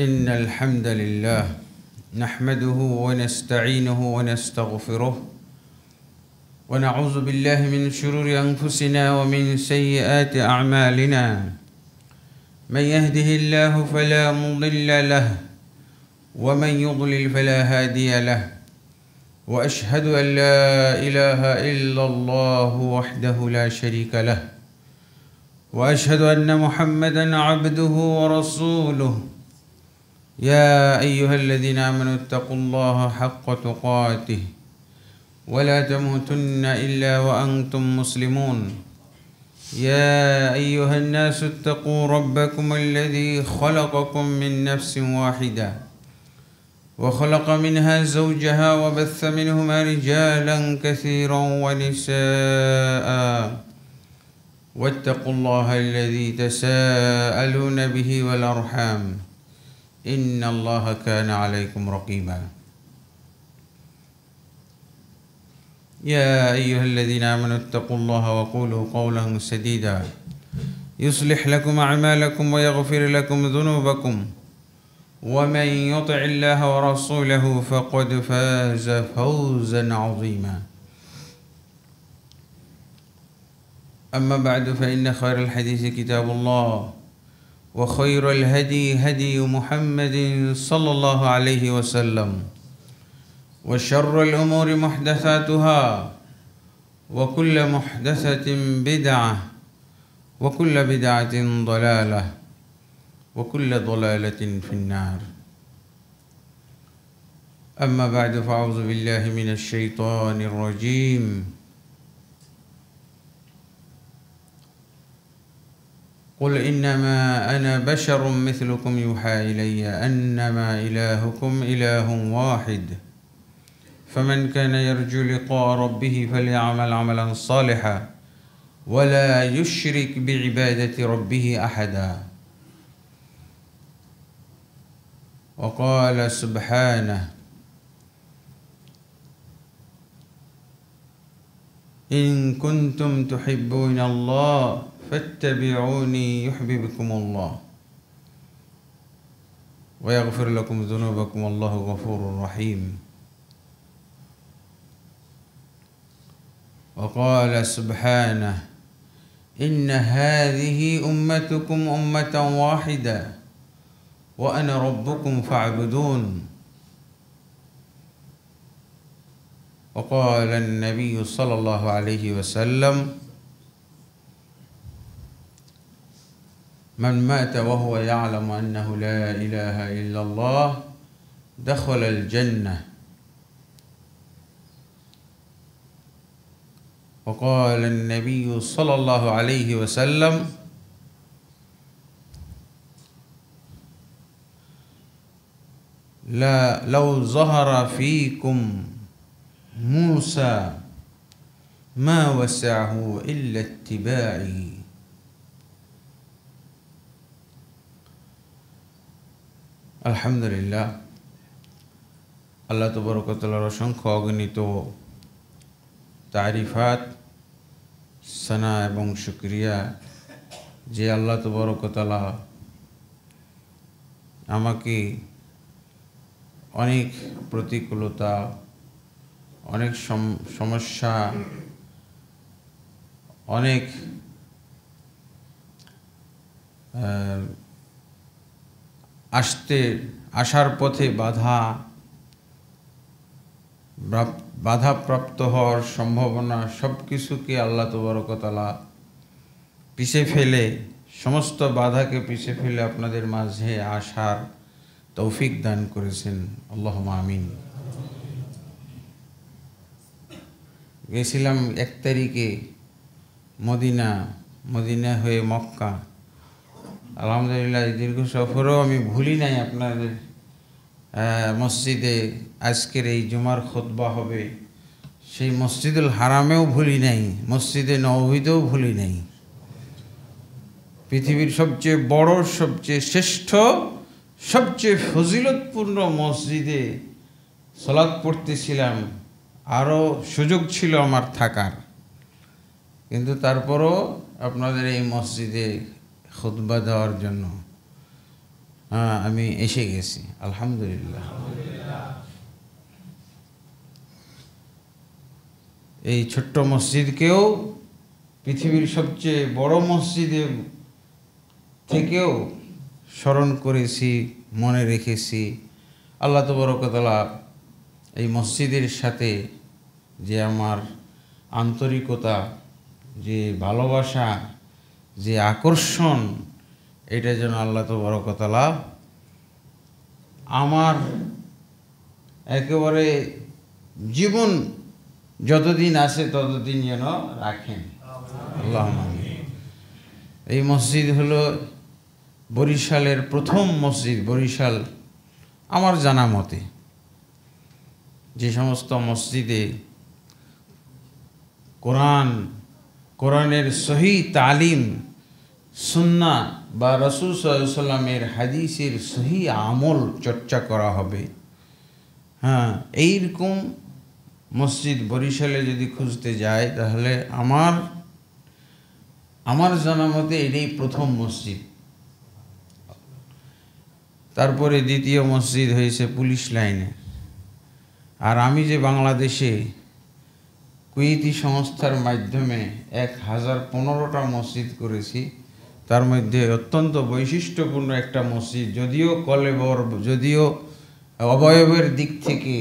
إن الحمد لله نحمده ونستعينه ونستغفره ونعوذ بالله من شرور أنفسنا ومن سيئات أعمالنا من يهده الله فلا مضل له ومن يضلل فلا هادي له وأشهد أن لا إله إلا الله وحده لا شريك له وأشهد أن محمدًا عبده ورسوله يا أيها الذين آمنوا اتقوا الله حق تقاته ولا تموتن إلا وأنتم مسلمون يا أيها الناس اتقوا ربكم الذي خلقكم من نفس واحدة وخلق منها زوجها وبث منهما رجالا كثيرا ونساء واتقوا الله الذي تساءلون به والأرحام إن الله كان عليكم رقيبا يا أيها الذين آمنوا اتقوا الله وقولوا قولا سديدا يصلح لكم أعمالكم ويغفر لكم ذنوبكم ومن يطع الله ورسوله فقد فاز فوزا عظيما أما بعد فإن خير الحديث كتاب الله وخير الهدي هدي محمد صلى الله عليه وسلم وشر الأمور محدثاتها وكل محدثة بدعة وكل بدعة ضلالة وكل ضلالة في النار أما بعد فأعوذ بالله من الشيطان الرجيم قل إنما أنا بشر مثلكم يوحى إلي أنما إلهكم إله واحد فمن كان يرجو لقاء ربه فليعمل عملا صالحا ولا يشرك بعبادة ربه أحدا وقال سبحانه إن كنتم تحبون الله فاتبعوني يحببكم الله ويغفر لكم ذنوبكم والله غفور رحيم وقال سبحانه إن هذه أمتكم أمة واحدة وأنا ربكم فاعبدون وقال النبي صلى الله عليه وسلم من مات وهو يعلم أنه لا إله إلا الله دخل الجنة وقال النبي صلى الله عليه وسلم لو ظهر فيكم موسى ما وسعه إلا اتباعي আলহামদুলিল্লাহ আল্লাহ তাবারক ওয়া তাআলার অসংখ্য অগণিত তারিফাত সানা এবং শুকরিয়া যে আল্লাহ তাবারক ওয়া তাআলা আমাকে অনেক প্রতিকূলতা অনেক সমস্যা অনেক আসার পথে বাধাপ্রাপ্ত হওয়ার সম্ভাবনা সব কিছুকে আল্লাহ তাবারক ওয়া তাআলা পিছে ফেলে সমস্ত বাধাকে পিছে ফেলে আপনাদের মাঝে আসার তৌফিক দান করেছেন আল্লাহুম্মা আমিন। গেছিলাম 1 তারিখে মদিনা হয়ে মক্কা। আলহামদুলিল্লাহ দীর্ঘ সফরেও আমি ভুলি নাই আপনাদের মসজিদে আজকের এই জুমার খুতবা হবে সেই মসজিদুল হারামেও ভুলি নাই, মসজিদে নববীতেও ভুলি নাই। পৃথিবীর সবচেয়ে বড়, সবচেয়ে শ্রেষ্ঠ, সবচেয়ে ফজিলতপূর্ণ মসজিদে সালাত পড়তেছিলাম। আরও সুযোগ ছিল আমার থাকার, কিন্তু তারপরও আপনাদের এই মসজিদে খুতবা দেওয়ার জন্য আমি এসে গেছি আলহামদুলিল্লাহ। এই ছোট্ট মসজিদকেও পৃথিবীর সবচেয়ে বড় মসজিদের থেকেও স্মরণ করেছি, মনে রেখেছি। আল্লাহ তাবারক ওয়া তাআলা এই মসজিদের সাথে যে আমার আন্তরিকতা, যে ভালোবাসা, যে আকর্ষণ, এটা যেন আল্লাহ তাবারক ওয়া তাআলা আমার একেবারে জীবন যতদিন আছে ততদিন যেন রাখেন, আল্লাহুম্মা আমিন। এই মসজিদ হলো বরিশালের প্রথম মসজিদ। বরিশাল আমার জানা মতে যে সমস্ত মসজিদে কোরআনের সহি তালিম, সুন্নাহ বা রাসূল সাল্লাল্লাহু আলাইহি ওয়াসাল্লামের হাদিসের সহি আমল চর্চা করা হবে, এইরকম মসজিদ বরিশালে যদি খুঁজতে যায় তাহলে আমার জানা মতে এটাই প্রথম মসজিদ। তারপরে দ্বিতীয় মসজিদ হয়েছে পুলিশ লাইনে। আর আমি যে বাংলাদেশে কুয়েতি সংস্থার মাধ্যমে 1015টা মসজিদ করেছি, তার মধ্যে অত্যন্ত বৈশিষ্ট্যপূর্ণ একটা মসজিদ, যদিও কলেবর, যদিও অবয়বের দিক থেকে,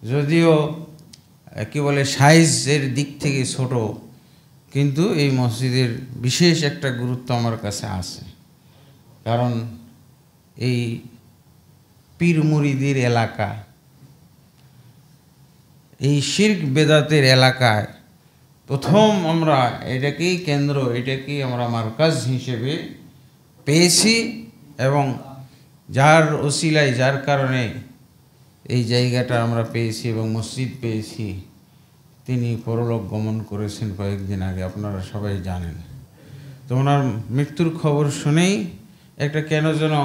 যদিও কি বলে সাইজের দিক থেকে ছোট, কিন্তু এই মসজিদের বিশেষ একটা গুরুত্ব আমার কাছে আছে। কারণ এই পীর মুরিদের এলাকা, এই শিরক বেদাতের এলাকায় প্রথম আমরা এটাকেই কেন্দ্র, এটাকেই আমরা মারকাজ হিসেবে পেয়েছি, এবং যার ওসিলায়, যার কারণে এই জায়গাটা আমরা পেয়েছি এবং মসজিদ পেয়েছি, তিনি পরলোক গমন করেছেন কয়েকদিন আগে, আপনারা সবাই জানেন। তো ওনার মৃত্যুর খবর শুনেই একটা কেন যেন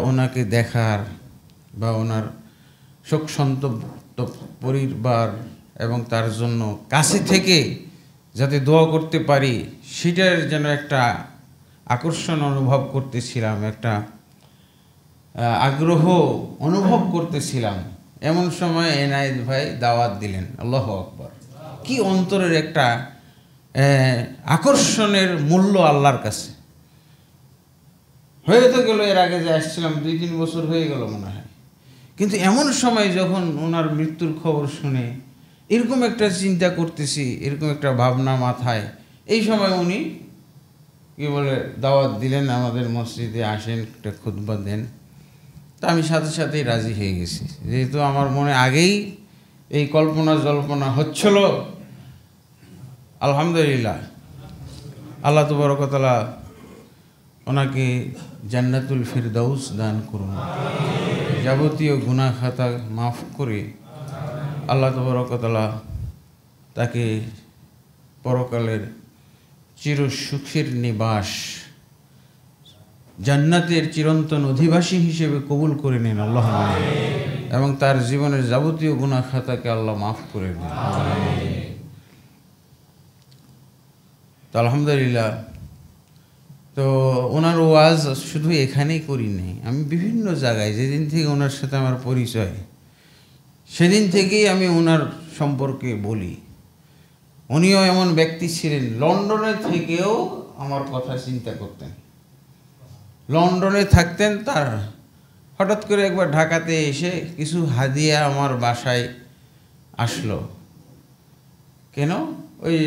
ওনাকে দেখার বা ওনার শোক সন্তপ্ত পরিবার এবং তার জন্য কাছে থেকে যাতে দোয়া করতে পারি, সেটার যেন একটা আকর্ষণ অনুভব করতেছিলাম, একটা আগ্রহ অনুভব করতেছিলাম। এমন সময় এনায়েত ভাই দাওয়াত দিলেন, আল্লাহু আকবার। কি অন্তরের একটা আকর্ষণের মূল্য আল্লাহর কাছে। হয়ে তো গেল, এর আগে যে আসছিলাম 2-3 বছর হয়ে গেল মনে হয়, কিন্তু এমন সময় যখন ওনার মৃত্যুর খবর শুনে এরকম একটা চিন্তা করতেছি, এরকম একটা ভাবনা মাথায়, এই সময় উনি কি বলে দাওয়াত দিলেন, আমাদের মসজিদে আসেন, একটা খুতবা দেন। তা আমি সাথে সাথেই রাজি হয়ে গেছি, যেহেতু আমার মনে আগেই এই কল্পনা জল্পনা হচ্ছিল। আলহামদুলিল্লাহ, আল্লাহ তাবারক ওয়া তাআলা ওনাকে জান্নাতুল ফিরদাউস দান করুন, যাবতীয় গুনাহ খাতা মাফ করে আল্লাহ তাবারক ওয়া তাআলা তাকে পরকালের চির সুখের নিবাস, জান্নাতের চিরন্তন অধিবাসী হিসেবে কবুল করে নেন, আল্লাহুম্মা আমিন। এবং তার জীবনের যাবতীয় গুনাহ খাতাকে আল্লাহ মাফ করে দেন। তো আলহামদুলিল্লাহ, তো ওনার ওয়াজ শুধু এখানেই করি নাই, আমি বিভিন্ন জায়গায়, যেদিন থেকে ওনার সাথে আমার পরিচয়, সেদিন থেকেই আমি ওনার সম্পর্কে বলি। উনিও এমন ব্যক্তি ছিলেন, লন্ডনে থেকেও আমার কথা চিন্তা করতেন। লন্ডনে থাকতেন, তার হঠাৎ করে একবার ঢাকাতে এসে কিছু হাদিয়া আমার বাসায় আসলো। কেন? ওই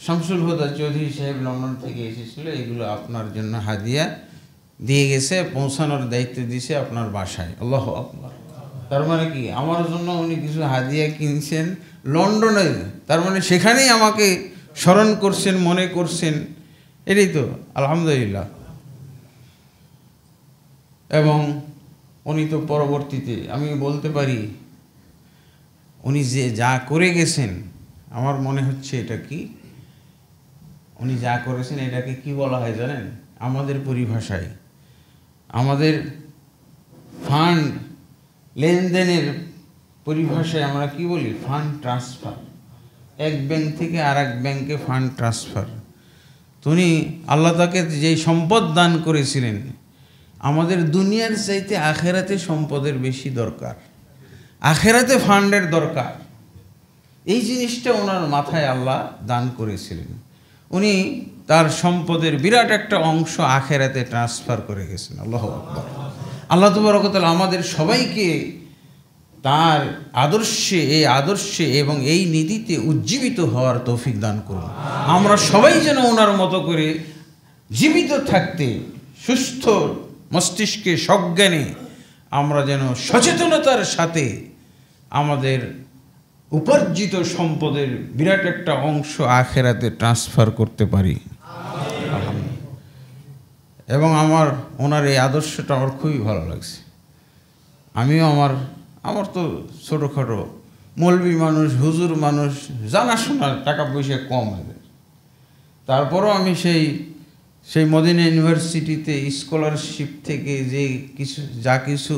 শামসুল হুদা চৌধুরী সাহেব লন্ডন থেকে এসেছিল, এগুলো আপনার জন্য হাদিয়া দিয়ে গেছে, পৌঁছানোর দায়িত্ব দিয়েছে আপনার বাসায়। আল্লাহু আকবার। তার মানে কি, আমার জন্য উনি কিছু হাদিয়া কিনছেন লন্ডনে, তার মানে সেখানেই আমাকে স্মরণ করছেন, মনে করছেন, এটাই তো আলহামদুলিল্লাহ। এবং উনি তো পরবর্তীতে আমি বলতে পারি, উনি যে যা করে গেছেন, আমার মনে হচ্ছে এটা কি, উনি যা করেছেন এটাকে কি বলা হয় জানেন? আমাদের পরিভাষায়, আমাদের ফান্ড লেনদেনের পরিভাষায় আমরা কি বলি? Fund transfer. এক ব্যাংক থেকে আর এক ব্যাংকে ফান্ড ট্রান্সফার। তিনি আল্লাহ তাকে যেই সম্পদ দান করেছিলেন, আমাদের দুনিয়ার চাইতে আখেরাতে সম্পদের বেশি দরকার, আখেরাতে ফান্ডের দরকার। এই জিনিসটা ওনার মাথায় আল্লাহ দান করেছিলেন। উনি তার সম্পদের বিরাট একটা অংশ আখেরাতে ট্রান্সফার করে গেছেন। আল্লাহু আকবার। আল্লাহ তাবারক ওয়া তাআলা আমাদের সবাইকে তার আদর্শে এবং এই নীতিতে উজ্জীবিত হওয়ার তৌফিক দান করুন। আমরা সবাই যেন ওনার মতো করে জীবিত থাকতে, সুস্থ মস্তিষ্কে সজ্ঞানে আমরা যেন সচেতনতার সাথে আমাদের উপার্জিত সম্পদের বিরাট একটা অংশ আখেরাতে ট্রান্সফার করতে পারি। এবং ওনার এই আদর্শটা আমার খুবই ভালো লাগছে। আমিও আমার তো ছোটোখাটো মৌলবি মানুষ, হুজুর মানুষ, জানাশোনার টাকা পয়সা কম এদের, তারপরও আমি সেই মদিনা ইউনিভার্সিটিতে স্কলারশিপ থেকে যা কিছু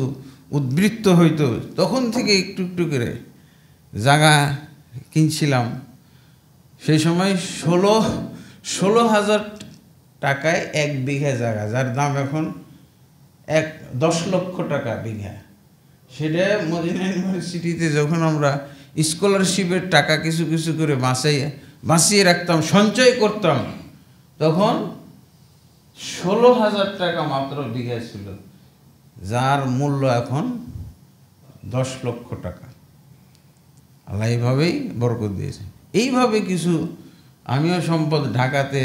উদ্বৃত্ত হইতো, তখন থেকে একটু একটু করে জায়গা কিনছিলাম। সেই সময় 16,000 টাকায় 1 বিঘা জায়গা, যার দাম এখন 10 লক্ষ টাকা বিঘা। সেটা মদিনা ইউনিভার্সিটিতে যখন আমরা স্কলারশিপের টাকা কিছু কিছু করে বাঁচিয়ে রাখতাম, সঞ্চয় করতাম, তখন 16,000 টাকা মাত্র বিঘা ছিল, যার মূল্য এখন 10 লক্ষ টাকা। আল্লাহ এইভাবেই বরকত দিয়েছে। এইভাবে কিছু আমিও সম্পদ ঢাকাতে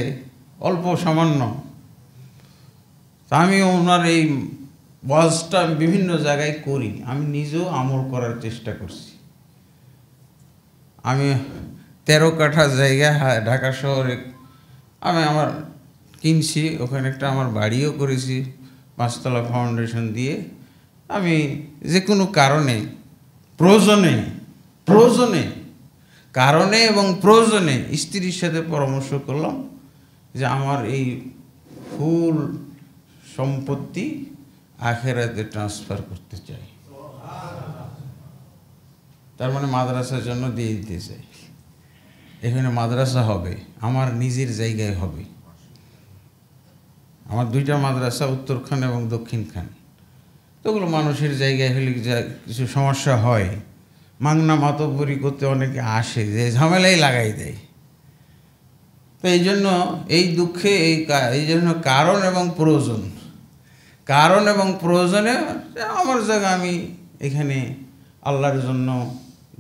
অল্প সামান্য, তা আমিও ওনার এই ওয়াজটা বিভিন্ন জায়গায় করি, আমি নিজেও আমল করার চেষ্টা করছি। আমি 13 কাঠা জায়গা ঢাকা শহরে আমার কিনছি, ওখানে একটা আমার বাড়িও করেছি 5 তলা ফাউন্ডেশন দিয়ে। আমি যে কোনো কারণে এবং প্রয়োজনে স্ত্রীর সাথে পরামর্শ করলাম যে আমার এই ফুল সম্পত্তি আখেরাতে ট্রান্সফার করতে চাই, তার মানে মাদ্রাসার জন্য দিয়ে দিতে চাই। এখানে মাদ্রাসা হবে, আমার নিজের জায়গায় হবে। আমার 2টা মাদ্রাসা, উত্তরখান এবং দক্ষিণখান। তো ওগুলো মানুষের জায়গায় হলে যা কিছু সমস্যা হয়, মাংনা মাতব্বরি করতে অনেকে আসে, যে ঝামেলাই লাগাই দেয়। তো এই জন্য এই দুঃখে এই জন্য কারণ এবং প্রয়োজনে আমার জায়গা আমি এখানে আল্লাহর জন্য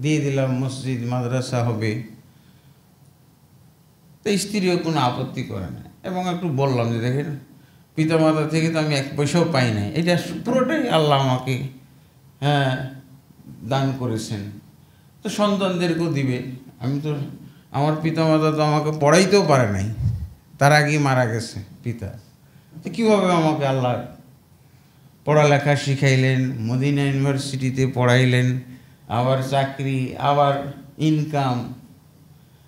দিয়ে দিলাম, মসজিদ মাদ্রাসা হবে। তো স্ত্রীও কোনো আপত্তি করে না, এবং একটু বললাম যে দেখেন, পিতামাতা থেকে তো আমি 1 পয়সাও পাই নাই, এটা পুরোটাই আল্লাহ আমাকে দান করেছেন, তো সন্তানদেরকেও দিবে। আমার পিতামাতা তো আমাকে পড়াইতেও পারে নাই, তার আগেই মারা গেছে পিতা। তো কীভাবে আমাকে আল্লাহ পড়ালেখা শিখাইলেন, মদিনা ইউনিভার্সিটিতে পড়াইলেন, আবার চাকরি, আবার ইনকাম,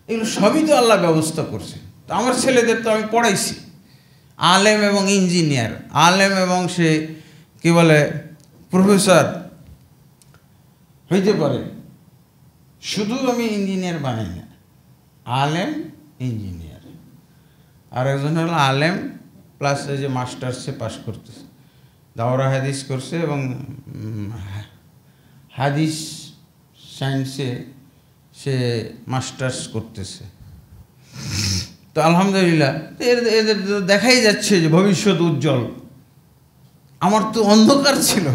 এগুলো সবই তো আল্লাহ ব্যবস্থা করছে। তো আমার ছেলেদের তো আমি পড়াইছি, আলেম এবং ইঞ্জিনিয়ার, আলেম এবং সে কি বলে প্রফেসর হইতে পারে। শুধু আমি ইঞ্জিনিয়ার বানাই না, আলেম ইঞ্জিনিয়ার, আর একজন হলো আলেম প্লাস এই যে মাস্টার্সে পাস করতেছে, দাওরা হাদিস করছে এবং হাদিস সায়েন্সে সে মাস্টার্স করতেছে। তো আলহামদুলিল্লাহ, এদের দেখাই যাচ্ছে যে ভবিষ্যৎ উজ্জ্বল। আমার তো অন্ধকার ছিল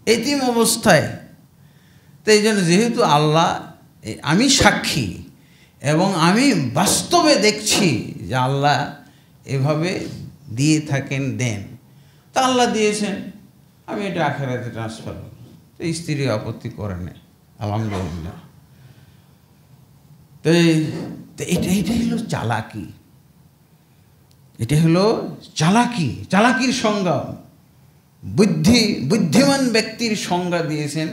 এতিম অবস্থায়। তো এই জন্য যেহেতু আল্লাহ, আমি সাক্ষী এবং আমি বাস্তবে দেখছি যে আল্লাহ এভাবে দিয়ে থাকেন, দেন, তা আল্লাহ দিয়েছেন, আমি এটা আখেরাতে ট্রান্সফার করব। তো স্ত্রী আপত্তি করে নেই, আলহামদুলিল্লাহ। তো এটাই হলো চালাকি, এটা হলো চালাকির সংজ্ঞা। বুদ্ধিমান ব্যক্তির সংজ্ঞা দিয়েছেন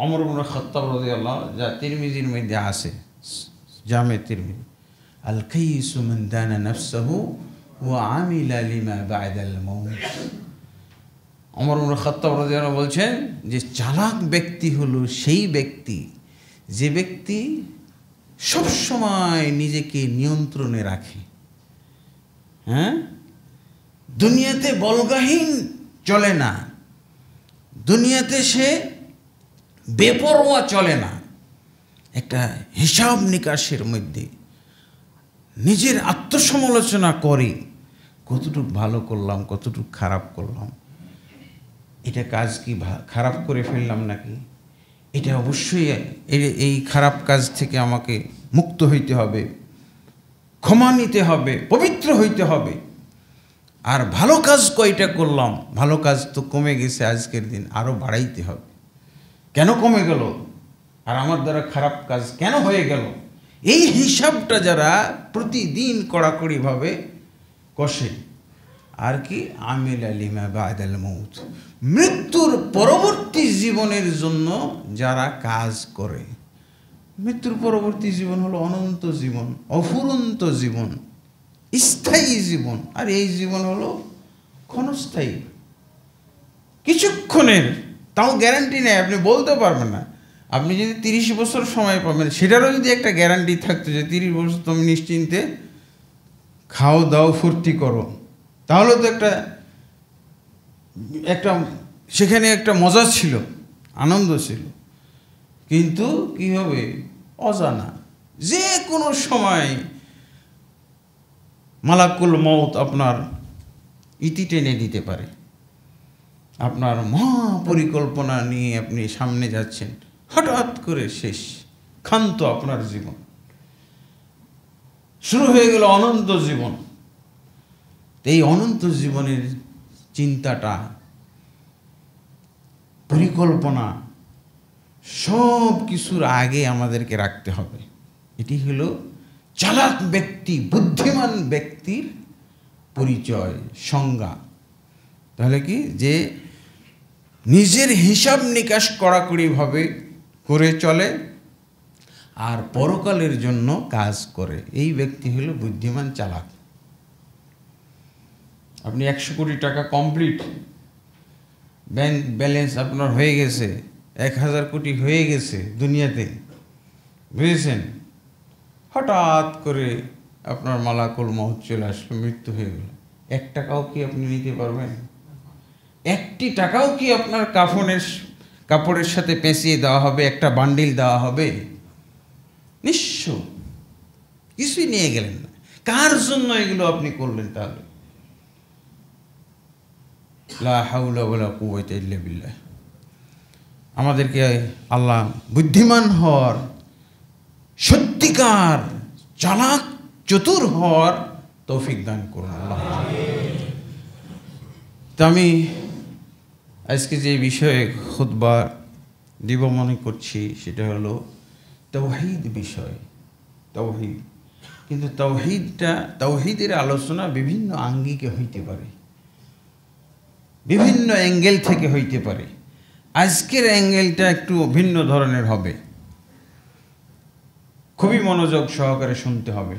ওমর ইবনে খাত্তাব রাদিয়াল্লাহু আনহু, যা তিরমিজির মধ্যে আছে, জামে তিরমিজি। আল কাইসু মান দানা নাফসাহু ওয়া আমিলা লিমা বা'দাল মাউত। ওমর ইবনে খাত্তাব রাদিয়াল্লাহু আনহু বলছেন যে চালাক ব্যক্তি হলো সেই ব্যক্তি যে ব্যক্তি সবসময় নিজেকে নিয়ন্ত্রণে রাখে, হ্যাঁ, দুনিয়াতে বলগাহীন চলে না, দুনিয়াতে সে বেপরোয়া চলে না। একটা হিসাব নিকাশের মধ্যে নিজের আত্মসমালোচনা করে, কতটুকু ভালো করলাম, কতটুকু খারাপ করলাম, এটা কাজ কি খারাপ করে ফেললাম নাকি, এটা অবশ্যই এই খারাপ কাজ থেকে আমাকে মুক্ত হইতে হবে, ক্ষমা নিতে হবে, পবিত্র হইতে হবে। আর ভালো কাজ কয়টা করলাম, ভালো কাজ তো কমে গেছে, আজকের দিন আরও বাড়াইতে হবে। কেন কমে গেল, আর আমার দ্বারা খারাপ কাজ কেন হয়ে গেল, এই হিসাবটা যারা প্রতিদিন কড়াকড়িভাবে কষে, আর কি আমিল আলিমা বাদাল মৌত, মৃত্যুর পরবর্তী জীবনের জন্য যারা কাজ করে। মৃত্যুর পরবর্তী জীবন হলো অনন্ত জীবন, অফুরন্ত জীবন, স্থায়ী জীবন। আর এই জীবন হলো ক্ষণস্থায়ী, কিছুক্ষণের, তাও গ্যারান্টি নেই, আপনি বলতে পারবেন না। আপনি যদি 30 বছর সময় পাবেন, সেটারও যদি একটা গ্যারান্টি থাকতো যে 30 বছর তুমি নিশ্চিন্তে খাও দাও ফুর্তি করো, তাহলে তো একটা সেখানে একটা মজা ছিল, আনন্দ ছিল। কিন্তু কি হবে, অজানা, যে কোনো সময় মালাকুল মউত আপনার ইতি টেনে দিতে পারে। আপনার মহা পরিকল্পনা নিয়ে আপনি সামনে যাচ্ছেন, হঠাৎ করে শেষ, ক্ষান্ত আপনার জীবন, শুরু হয়ে গেল অনন্ত জীবন। এই অনন্ত জীবনের চিন্তাটা, পরিকল্পনা সব কিছুর আগে আমাদেরকে রাখতে হবে। এটি হলো চালাক ব্যক্তি, বুদ্ধিমান ব্যক্তির পরিচয়, সংজ্ঞা। তাহলে কি, যে নিজের হিসাব নিকাশ কড়াকড়িভাবে করে চলে আর পরকালের জন্য কাজ করে, এই ব্যক্তি হলো বুদ্ধিমান, চালাক। আপনি 100 কোটি টাকা কমপ্লিট, ব্যাংক ব্যালেন্স আপনার হয়ে গেছে, 1000 কোটি হয়ে গেছে দুনিয়াতে, বুঝেছেন? হঠাৎ করে আপনার মালাকুল মউত চলে আসলো, মৃত্যু হয়ে গেল। 1 টাকাও কি আপনি নিতে পারবেন? 1টি টাকাও কি আপনার কাপড়ের সাথে পেঁচিয়ে দেওয়া হবে, একটা বান্ডিল দেওয়া হবে? নিঃস্ব, কিছুই নিয়ে গেলেন না। কার জন্য এগুলো আপনি করলেন তাহলে? লা হাওলা ওয়ালা কুওয়াতা ইল্লা বিল্লাহ। আমাদেরকে আল্লাহ বুদ্ধিমান হওয়ার, সত্যিকার চালাক চতুর হওয়ার তৌফিক দান করুন আল্লাহ। তো আমি আজকে যে বিষয়ে খুতবা দিব মনে করছি, সেটা হলো তাওহীদ বিষয়, তাওহীদ। কিন্তু তাওহীদের আলোচনা বিভিন্ন আঙ্গিকে হইতে পারে, বিভিন্ন অ্যাঙ্গেল থেকে হইতে পারে। আজকের অ্যাঙ্গেলটা একটু ভিন্ন ধরনের হবে, খুবই মনোযোগ সহকারে শুনতে হবে।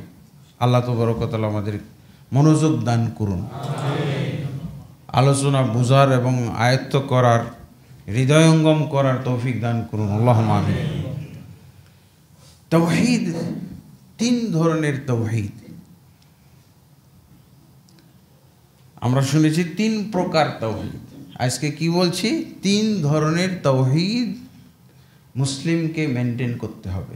আল্লাহ তাবারক ওয়া তাআলা আমাদের মনোযোগ দান করুন, আলোচনা বুঝার এবং আয়ত্ত করার, হৃদয়ঙ্গম করার তৌফিক দান করুন, আল্লাহুম্মা আমিন। তাওহীদ, 3 ধরনের তাওহীদ আমরা শুনেছি, 3 প্রকার তাওহীদ। আজকে কি বলছি, 3 ধরনের তাওহীদ মুসলিমকে মেনটেন করতে হবে।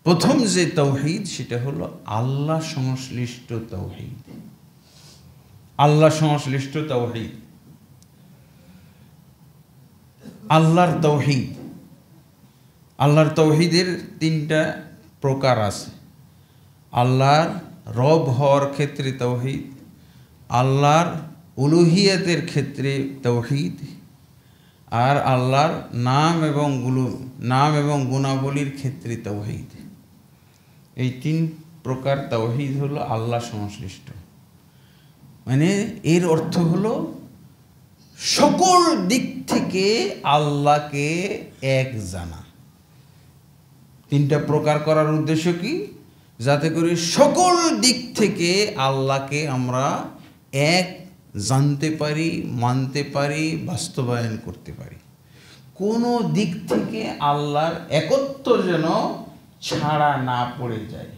প্রথম যে তাওহীদ, সেটা হলো আল্লাহ সংশ্লিষ্ট তাওহীদ। আল্লাহ সংশ্লিষ্ট তাওহীদ, আল্লাহর তাওহীদ। আল্লাহর তাওহীদের 3টা প্রকার আছে। আল্লাহর রব হওয়ার ক্ষেত্রে তাওহীদ, আল্লাহর উলুহিয়াতের ক্ষেত্রে তাওহীদ, আর আল্লাহর নাম এবং গুণাবলীর ক্ষেত্রে তাওহীদ। এই 3 প্রকার তাওহীদ হলো আল্লাহ সংশ্লিষ্ট। মানে এর অর্থ হলো সকল দিক থেকে আল্লাহকে এক জানা। 3টা প্রকার করার উদ্দেশ্য কি? যাতে করে সকল দিক থেকে আল্লাহকে আমরা এক জানতে পারি, মানতে পারি, বাস্তবায়ন করতে পারি। কোনো দিক থেকে আল্লাহর একত্ব যেন ছাড়া না পড়ে যায়।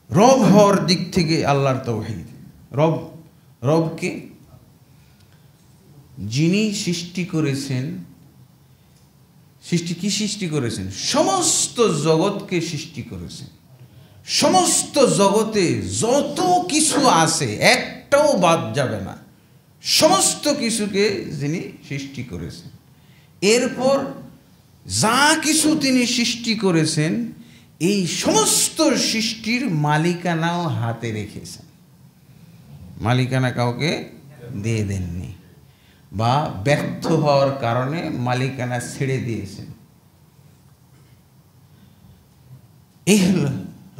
রব হওয়ার দিক থেকে আল্লাহর তাওহীদ। রব, রবকে যিনি সৃষ্টি করেছেন, সৃষ্টি করেছেন? সমস্ত জগৎকে সৃষ্টি করেছেন। সমস্ত জগতে যত কিছু আছে একটাও বাদ যাবে না, সমস্ত কিছুকে যিনি সৃষ্টি করেছেন। এরপর যা কিছু তিনি সৃষ্টি করেছেন এই সমস্ত সৃষ্টির মালিকানাও হাতে রেখেছেন। মালিকানা কাউকে দিয়ে দেননি, বা ব্যর্থ হওয়ার কারণে মালিকানা ছেড়ে দিয়েছেন। এই হলো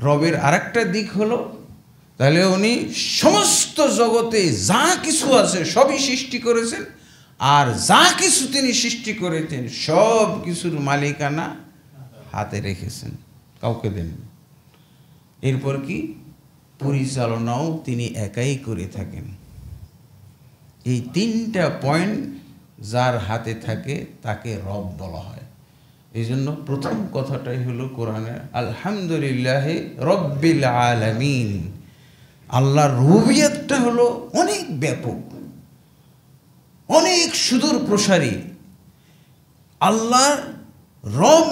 রবের আরেকটা দিক হলো, তাহলে উনি সমস্ত জগতে যা কিছু আছে সবই সৃষ্টি করেছেন, আর যা কিছু তিনি সৃষ্টি করেছেন সব কিছুর মালিকানা হাতে রেখেছেন, কাউকে দেননি। এরপর কি পরিচালনাও তিনি একাই করে থাকেন। এই তিনটা পয়েন্ট যার হাতে থাকে তাকে রব বলা হয়। এই জন্য প্রথম কথাটাই হলো কোরআনে আলহামদুলিল্লাহ রব্বিল আলামিন। আল্লাহর রুবিয়তটা হলো অনেক ব্যাপক, অনেক সুদূর প্রসারী। আল্লাহর রব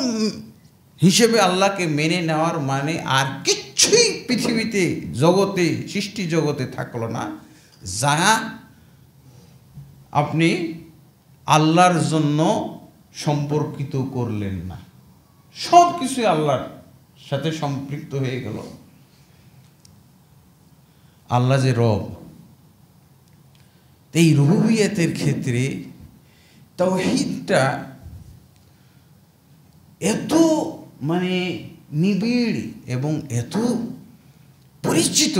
হিসেবে আল্লাহকে মেনে নেওয়ার মানে আর কিচ্ছুই পৃথিবীতে জগতে সৃষ্টি জগতে থাকলো না যা আপনি আল্লাহর জন্য সম্পর্কিত করলেন না। সব কিছুই আল্লাহর সাথে সম্পৃক্ত হয়ে গেল। আল্লাহ যে রব, এই রুবুবিয়তের ক্ষেত্রে তাওহীদটা এত নিবিড় এবং এত পরিচিত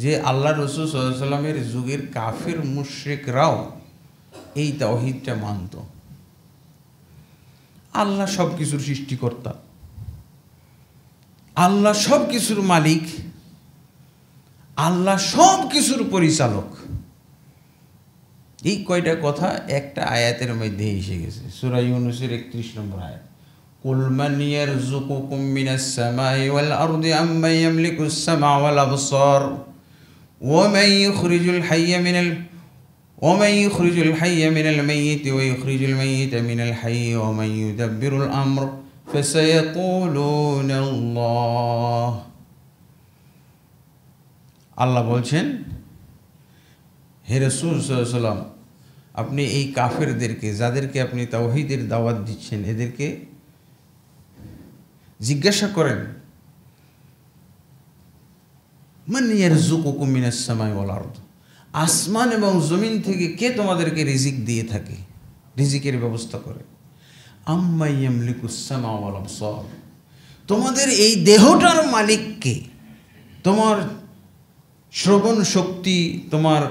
যে আল্লাহ রাসূল সাল্লাল্লাহু আলাইহি ওয়াসাল্লামের যুগের কাফির মুশরিকরাও এই তাওহীদটা মানত। আল্লাহ সব কিছুর সৃষ্টিকর্তা, আল্লাহ সব কিছুর মালিক, আল্লাহ সব কিছুর পরিচালক। এই কয়টা কথা একটা আয়াতের মধ্যে এসে গেছে, সূরা ইউনূসের 31 নম্বর আয়াত। কুল মান ইয়ারযুকুকুম মিনাস সামাই ওয়াল আরদি আম্মান ইয়ামলিকুস সামা ওয়াল আবসার ওয়া মান ইখরিজুল হাইয়্য মিনাল মাইয়িতি ওয়া ইখরিজুল মাইয়িতা মিনাল হাইয়্যি ওয়া মান ইউদাব্বিরুল আমর ফাসায়াকুলুনা আল্লাহ। আল্লাহ বলছেন, হে রাসূল সাল্লাল্লাহু আলাইহি ওয়াসাল্লাম, আপনি এই কাফেরদেরকে, যাদেরকে আপনি তাওহীদের দাওয়াত দিচ্ছেন, এদেরকে জিজ্ঞাসা করেন, মান ইয়ারযুকুকুম মিনাস সামাই ওয়াল আরদ, আসমান এবং জমিন থেকে কে তোমাদেরকে রিজিক দিয়ে থাকে, রিজিকের ব্যবস্থা করে। আম্মা ইয়ামলিকুস সামা ওয়াল আবসার, তোমাদের এই দেহটার মালিক কে? তোমার শ্রবণ শক্তি, তোমার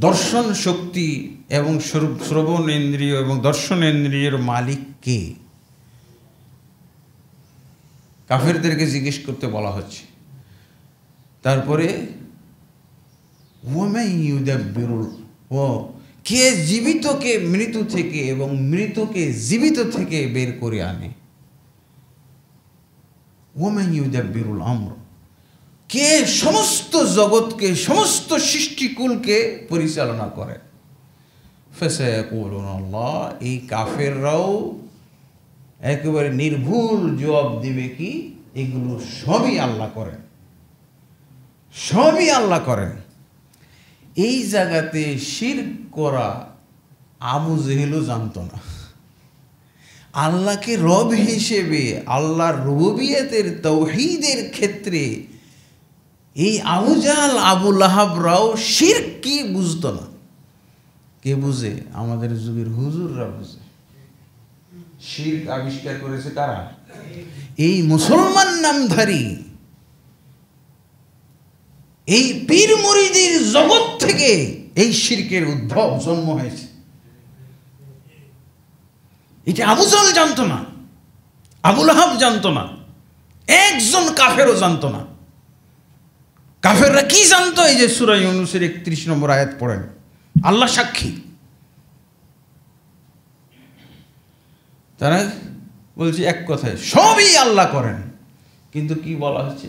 দর্শন শক্তি এবং শ্রবণ ইন্দ্রিয় এবং দর্শন ইন্দ্রিয়ের মালিক কে? কাফেরদেরকে জিজ্ঞেস করতে বলা হচ্ছে। তারপরে কে জীবিতকে মৃত্যু থেকে এবং মৃতকে জীবিত থেকে বের করে আনে। ওয়ামান ইউদাব্বিরুল আমর, কে সমস্ত জগৎকে, সমস্ত সৃষ্টিকুলকে পরিচালনা করে। ফাসায়াকুলুনা আল্লাহ, এই কাফেররাও একেবারে নির্ভুল জবাব দিবে কি এগুলো সবই আল্লাহ করেন, সবই আল্লাহ করেন। এই জায়গাতে শিরক করা আবু জেহেলও জানতো না। আল্লাহকে রব হিসেবে, আল্লাহর রুবুবিয়তের তাওহীদের ক্ষেত্রে এই আবু জাহল, আবু লাহাবরাও শিরক কি বুঝতো না। কে বুঝে? আমাদের যুগের হুজুররা বুঝে। শিরক আবিষ্কার করেছে কারা? এই মুসলমান নামধারী, এই পীর মুরিদির জগৎ থেকে এই শিরকের উদ্ভব, জন্ম হয়েছে। এটা আবু জাহল জানতো না, আবু লাহাব জানতো না, একজন কাফেরও জানতো না। কাফেররা কি জানতো? এই যে সূরা ইউনূসের 31 নম্বর আয়াত পড়েন, আল্লাহ সাক্ষী। তারা বলছে এক কথায় সবই আল্লাহ করেন, কিন্তু কি বলা হচ্ছে?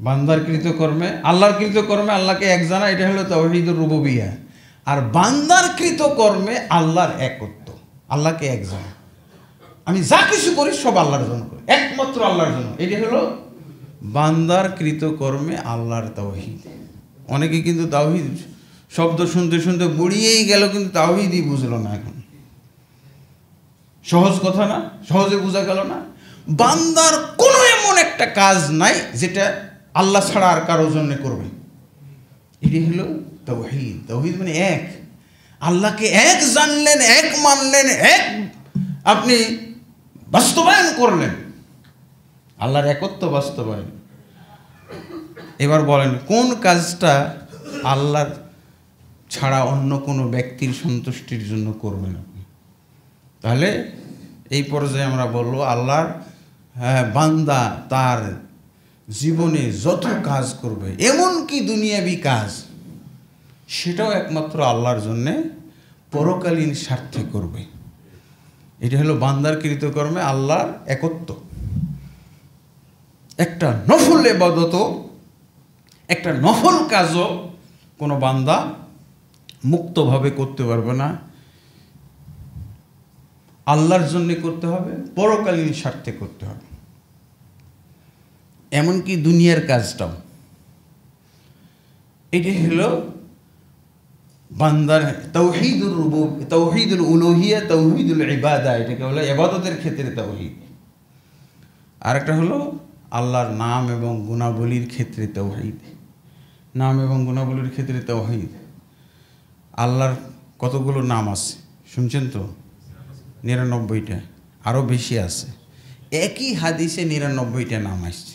বান্দার কৃতকর্মে, আল্লাহর কৃতকর্মে আল্লাহকে এক জানা, এটা হলো তাওহীদুর রুবুবিয়্যাহ। আর বান্দার কৃতকর্মে আল্লাহর একত্ব, আল্লাহকে এক জানা। আমি যা কিছু করি সব আল্লাহর জন্য করি, একমাত্র আল্লাহর জন্য। এটা হলো বান্দার কৃতকর্মে আল্লাহর তাওহীদ। অনেকে কিন্তু তাওহীদ শব্দ শুনতে শুনতে বুড়িয়েই গেল, কিন্তু তাওহীদই বুঝলো না। এখন সহজ কথা না, সহজে বোঝা গেল না। বান্দার কোনো এমন একটা কাজ নাই যেটা আল্লাহ ছাড়া আর কারোর জন্য করবে। এটি হলো তাওহীদ। তাওহীদ মানে এক, আল্লাহকে এক জানলেন, এক মানলেন, এক আপনি বাস্তবায়ন করলেন, আল্লাহর একত্ব বাস্তবায়ন। এবার বলেন কোন কাজটা আল্লাহর ছাড়া অন্য কোনো ব্যক্তির সন্তুষ্টির জন্য করবেন আপনি? তাহলে এই পর্যায়ে আমরা বলবো আল্লাহর বান্দা তার জীবনে যত কাজ করবে, এমনকি দুনিয়াবি কাজ, সেটাও একমাত্র আল্লাহর জন্যে পরকালীন স্বার্থে করবে। এটা হলো বান্দার কৃতকর্মে আল্লাহর একত্ব। একটা নফল ইবাদতও, একটা নফল কাজও কোনো বান্দা মুক্তভাবে করতে পারবে না, আল্লাহর জন্য করতে হবে, পরকালীন স্বার্থে করতে হবে। এমনকি দুনিয়ার কাজটাও। এটি হলো বান্দার তাওহীদুল উলুহিয়া, তাওহীদুল ইবাদা, এটাকে বলে ইবাদতের ক্ষেত্রে তাওহীদ। আর একটা হলো আল্লাহর নাম এবং গুণাবলীর ক্ষেত্রে তাওহীদ। নাম এবং গুণাবলীর ক্ষেত্রে তাওহীদ। আল্লাহর কতগুলো নাম আছে শুনছেন তো? 99টা, আরও বেশি আছে। একই হাদিসে 99টা নাম আসছে,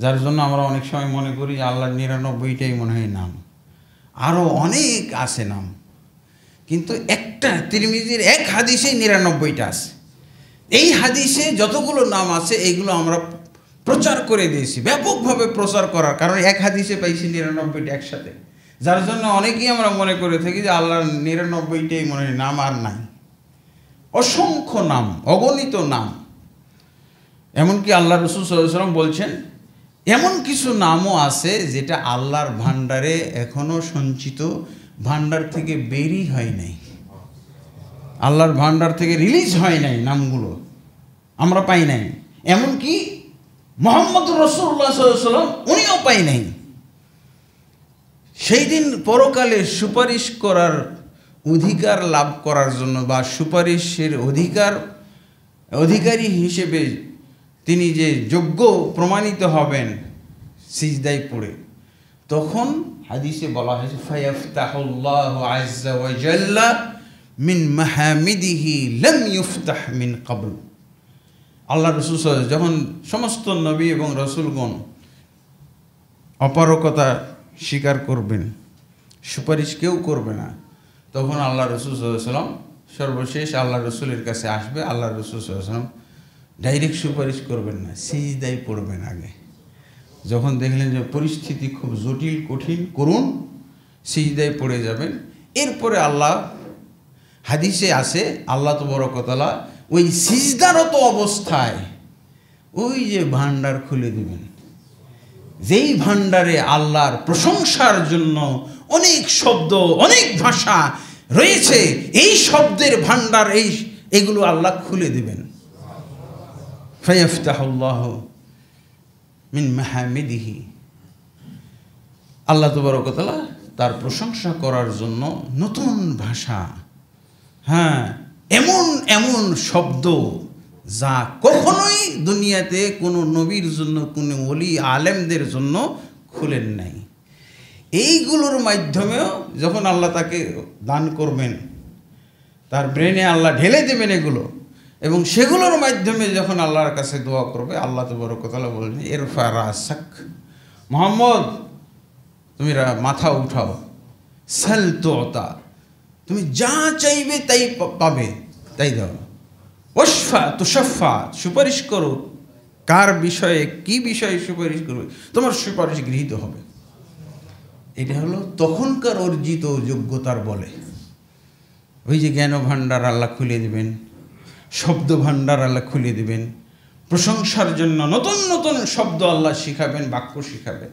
যার জন্য আমরা অনেক সময় মনে করি আল্লাহর 99টাই মনে হয় নাম, আরও অনেক আছে নাম। কিন্তু একটা তিরমিজির এক হাদিসে 99টা আছে। এই হাদিসে যতগুলো নাম আছে এইগুলো আমরা প্রচার করে দিয়েছি, ব্যাপকভাবে প্রচার করার কারণ এক হাদিসে পাইছি 99টা একসাথে, যার জন্য অনেকেই আমরা মনে করে থাকি যে আল্লাহর 99টাই মনে হয় নাম, আর নাই। অসংখ্য নাম, অগণিত নাম। এমনকি আল্লাহ রাসূল সাল্লাল্লাহু আলাইহি ওয়াসাল্লাম বলছেন এমন কিছু নামও আছে যেটা আল্লাহর ভান্ডারে এখনো সঞ্চিত, ভান্ডার থেকে বেরই হয় নাই, আল্লাহর ভান্ডার থেকে রিলিজ হয় নাই, নামগুলো আমরা পাই নাই। এমনকি মুহাম্মদ রাসূলুল্লাহ সাল্লাল্লাহু আলাইহি ওয়াসাল্লাম উনিও পাই নাই। সেই দিন পরকালে সুপারিশ করার অধিকার লাভ করার জন্য বা সুপারিশের অধিকারী হিসেবে তিনি যে যোগ্য প্রমাণিত হবেন সিজদায় পড়ে, তখন হাদিসে বলা হয়েছে ফায়াফতাহুল্লাহু আযজা ওয়া জাল্লা মিন মাহামিদিহি লাম ইফতাহ মিন ক্বাবল। আল্লাহ রাসূল যখন সমস্ত নবী এবং রাসূলগণ অপারগতা স্বীকার করবেন, সুপারিশ কেউ করবে না, তখন আল্লাহ রাসূল সাল্লাল্লাহু আলাইহি ওয়াসাল্লাম সর্বশেষ আল্লাহ রসুলের কাছে আসবে। আল্লাহ রসুল সাল্লাল্লাহু আলাইহি ওয়াসাল্লাম ডাইরেক্ট সুপারিশ করবেন না, সিজদায় পড়বেন আগে। যখন দেখলেন যে পরিস্থিতি খুব জটিল, কঠিন, করুন, সিজদায় পড়ে যাবেন। এরপরে আল্লাহ, হাদিসে আছে আল্লাহ তাবারক ওয়া তাআলা ওই সিজদারত অবস্থায় ওই যে ভান্ডার খুলে দিবেন, যেই ভান্ডারে আল্লাহর প্রশংসার জন্য অনেক শব্দ, অনেক ভাষা রয়েছে, এই শব্দের ভান্ডার, এইগুলো আল্লাহ খুলে দিবেন। ফায়াফতাহুল্লাহু মিন মাহামিদিহি, আল্লাহ তাবারক ওয়া তাআলা তার প্রশংসা করার জন্য নতুন ভাষা, হ্যাঁ, এমন এমন শব্দ যা কখনোই দুনিয়াতে কোনো নবীর জন্য, কোনো ওলি আলেমদের জন্য খুলেন নাই। এইগুলোর মাধ্যমেও যখন আল্লাহ তাকে দান করবেন, তার ব্রেনে আল্লাহ ঢেলে দেবেন এগুলো, এবং সেগুলোর মাধ্যমে যখন আল্লাহর কাছে দোয়া করবে, আল্লাহ তাবারক ওয়া তাআলা বলবেন ইরফা রাসাক, মুহাম্মদ তুমি মাথা উঠাও, সাল তুতা, তুমি যা চাইবে তাই পাবে, তাই দাও, ওয়াশফা তুশাফা, সুপারিশ করো, কার বিষয়ে কি বিষয়ে সুপারিশ করবে, তোমার সুপারিশ গৃহীত হবে। এটা হলো তখনকার অর্জিত যোগ্যতার বলে। ওই যে জ্ঞান ভাণ্ডার আল্লাহ খুলে দেবেন, শব্দ ভাণ্ডার আল্লাহ খুলে দেবেন, প্রশংসার জন্য নতুন নতুন শব্দ আল্লাহ শিখাবেন, বাক্য শিখাবেন।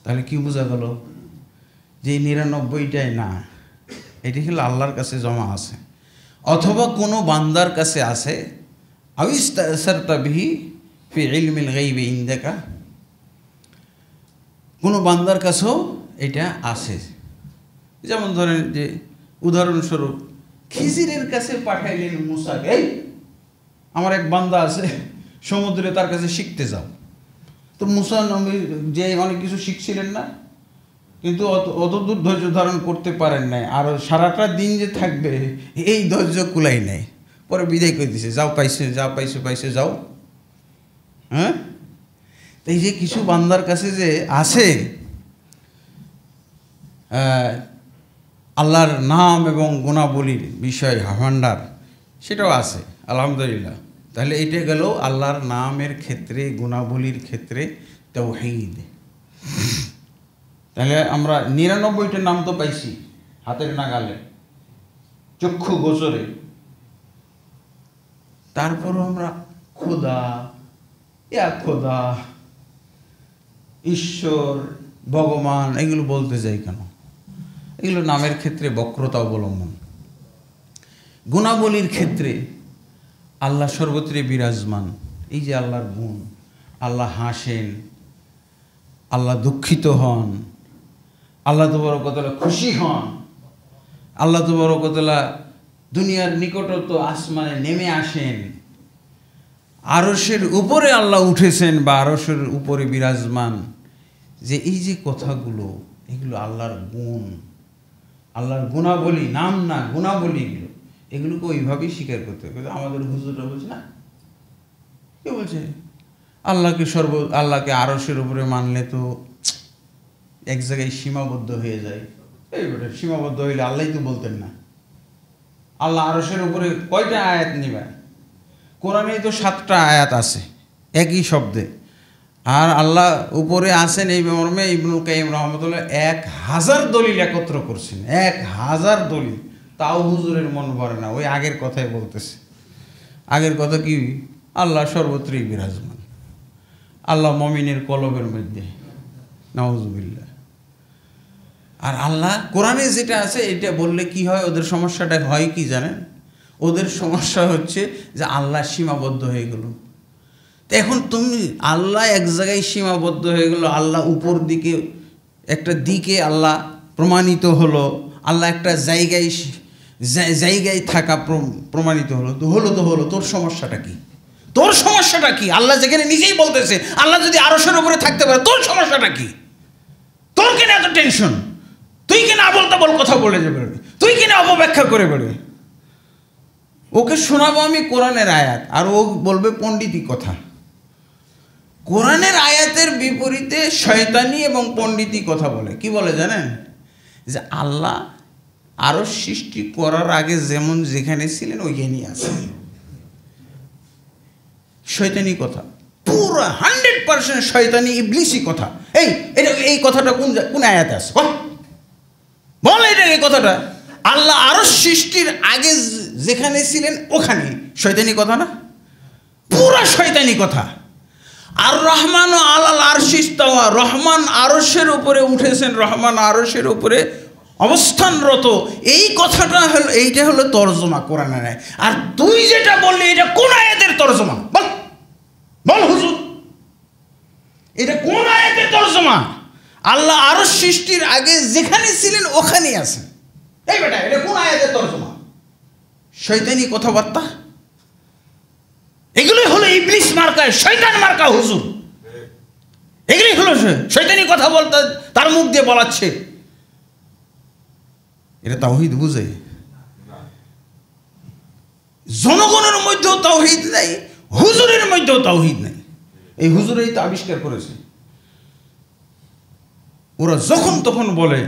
তাহলে কি বোঝা গেল যে 99টাই না, এটি হলো আল্লাহর কাছে জমা আছে, অথবা কোনো বান্দার কাছে আছে। আউইস্তাসারতা বিহি ফি ইলমিল গায়বি ইনদাকা, কোনো বান্দার কাছেও এটা আছে। যেমন ধরেন যে উদাহরণস্বরূপ খিজিরের কাছে পাঠাইলেন মুসাকে, এই আমার এক বান্দা আছে সমুদ্রে, তার কাছে শিখতে যাও। তো মুসা নবী যে অনেক কিছু শিখছিলেন না, কিন্তু অত দূর ধৈর্য ধারণ করতে পারেন নাই, আর সারাটা দিন যে থাকবে এই ধৈর্য কুলাই নাই। পরে বিদায় করে দিছে, যাও পাইছে, যাও পাইছে, পাইছে যাও। হ্যাঁ, এই যে কিছু বান্দার কাছে যে আছে আল্লাহর নাম এবং গুণাবলীর বিষয় ভাণ্ডার, সেটাও আছে আলহামদুলিল্লাহ। তাহলে এটা গেল আল্লাহর নামের ক্ষেত্রে, গুণাবলীর ক্ষেত্রে তাওহীদ। তাহলে আমরা 99টা নাম তো পাইছি হাতের নাগালে, চক্ষু গোচরে। তারপরও আমরা খোদা, ইয়া খোদা, ঈশ্বর, ভগবান এগুলো বলতে যাই কেন? এগুলো নামের ক্ষেত্রে বক্রতা অবলম্বন। গুণাবলীর ক্ষেত্রে আল্লাহ সর্বত্রে বিরাজমান। এই যে আল্লাহর গুণ, আল্লাহ হাসেন, আল্লাহ দুঃখিত হন, আল্লাহ তাবারকাতুল্লাহ খুশি হন, আল্লাহ তাবারকাতুল্লাহ দুনিয়ার নিকটত্ব আসমানে নেমে আসেন, আরশের উপরে আল্লাহ উঠেছেন বা আরশের উপরে বিরাজমান। যে এই যে কথাগুলো, এগুলো আল্লাহর গুণ, আল্লাহর গুণাবলী, নাম না গুণাবলী। এগুলোকে ওইভাবেই স্বীকার করতে হবে। আমাদের হুজুররা বলছে না, কে বলছে আল্লাহকে আরশের উপরে মানলে তো এক জায়গায় সীমাবদ্ধ হয়ে যায়। এই বেটা, সীমাবদ্ধ হইলে আল্লাহ তো বলতেন না। আল্লাহ আরশের উপরে কয়টা আয়াত নিবে? কোরআনে তো 7টা আয়াত আছে একই শব্দে। আর আল্লাহ উপরে আছেন এই মর্মে ইবনুল কাইয়িম রাহমাতুল্লাহ 1000 দলিল একত্র করছেন, 1000 দলিল। তাও হুজুরের মন ভরে না, ওই আগের কথাই বলতেছে। আগের কথা কি? আল্লাহ সর্বত্রই বিরাজমান, আল্লাহ মুমিনের কলবের মধ্যে, নাউজুবিল্লাহ। আর আল্লাহ কোরআনে যেটা আছে এটা বললে কি হয়, ওদের সমস্যাটা হয় কি জানেন? ওদের সমস্যা হচ্ছে যে আল্লাহ সীমাবদ্ধ হয়ে গেল। তো এখন তুমি আল্লাহ এক জায়গায় সীমাবদ্ধ হয়ে গেল, আল্লাহ উপর দিকে একটা দিকে আল্লাহ প্রমাণিত হলো, আল্লাহ একটা জায়গায় থাকা প্রমাণিত হলো। তো হলো, তোর সমস্যাটা কি? তোর সমস্যাটা কি? আল্লাহ যেখানে নিজেই বলতেছে আল্লাহ যদি আরশের উপরে থাকতে পারে, তোর সমস্যাটা কি? তোর কেন এত টেনশন? তুই কেন আবল তাবল কথা বলে যাবে? তুই কেন অপব্যাখ্যা করে বেরোবে? ওকে শোনাবো আমি কোরআনের আয়াত, আর ও বলবে পণ্ডিতি কথা। কোরআনের আয়াতের বিপরীতে শয়তানি এবং পণ্ডিতি কথা বলে। কি বলে জানেন? যে আল্লাহ আরো সৃষ্টি করার আগে যেমন যেখানে ছিলেন ওইখানেই আছে। শয়তানি কথা, পুরো 100% শয়তানি ইবলিসি কথা। এই কথাটা কোন আয়াতে আছে? বল এটা, এই কথাটা আল্লাহ আরো সৃষ্টির আগে যেখানে ছিলেন ওখানে। শয়তানি কথা না? পুরা শয়তানি কথা। আর রহমান ও আলাল আরশি ইস্তাওয়া, রহমান আরশের উপরে উঠেছেন, রহমান আরশের উপরে অবস্থানরত, এই কথাটা হলো, এইটা হলো তরজমা কোরআনের। আর তুই যেটা বললি এটা কোন আয়াতের তরজমা? বল হুজুর, এটা কোন আয়াতের তরজমা? আল্লাহ আরশ সৃষ্টির আগে যেখানে ছিলেন ওখানেই আছেন। এই বেটা, এটা কোন আয়াতের তরজমা? শয়তানি কথাবার্তা। এগুলোই হলো ইবলিস মার্কা, শয়তান মার্কা হুজুর। এগুলোই হলো শয়তানি কথা বলতে, তার মুখ দিয়ে বলাচ্ছে। এটা তাওহীদ বুঝে? জনগণের মধ্যেও তাওহীদ নাই, হুজুরের মধ্যেও তাওহীদ নাই। এই হুজুরেই তো আবিষ্কার করেছে। ওরা যখন তখন বলে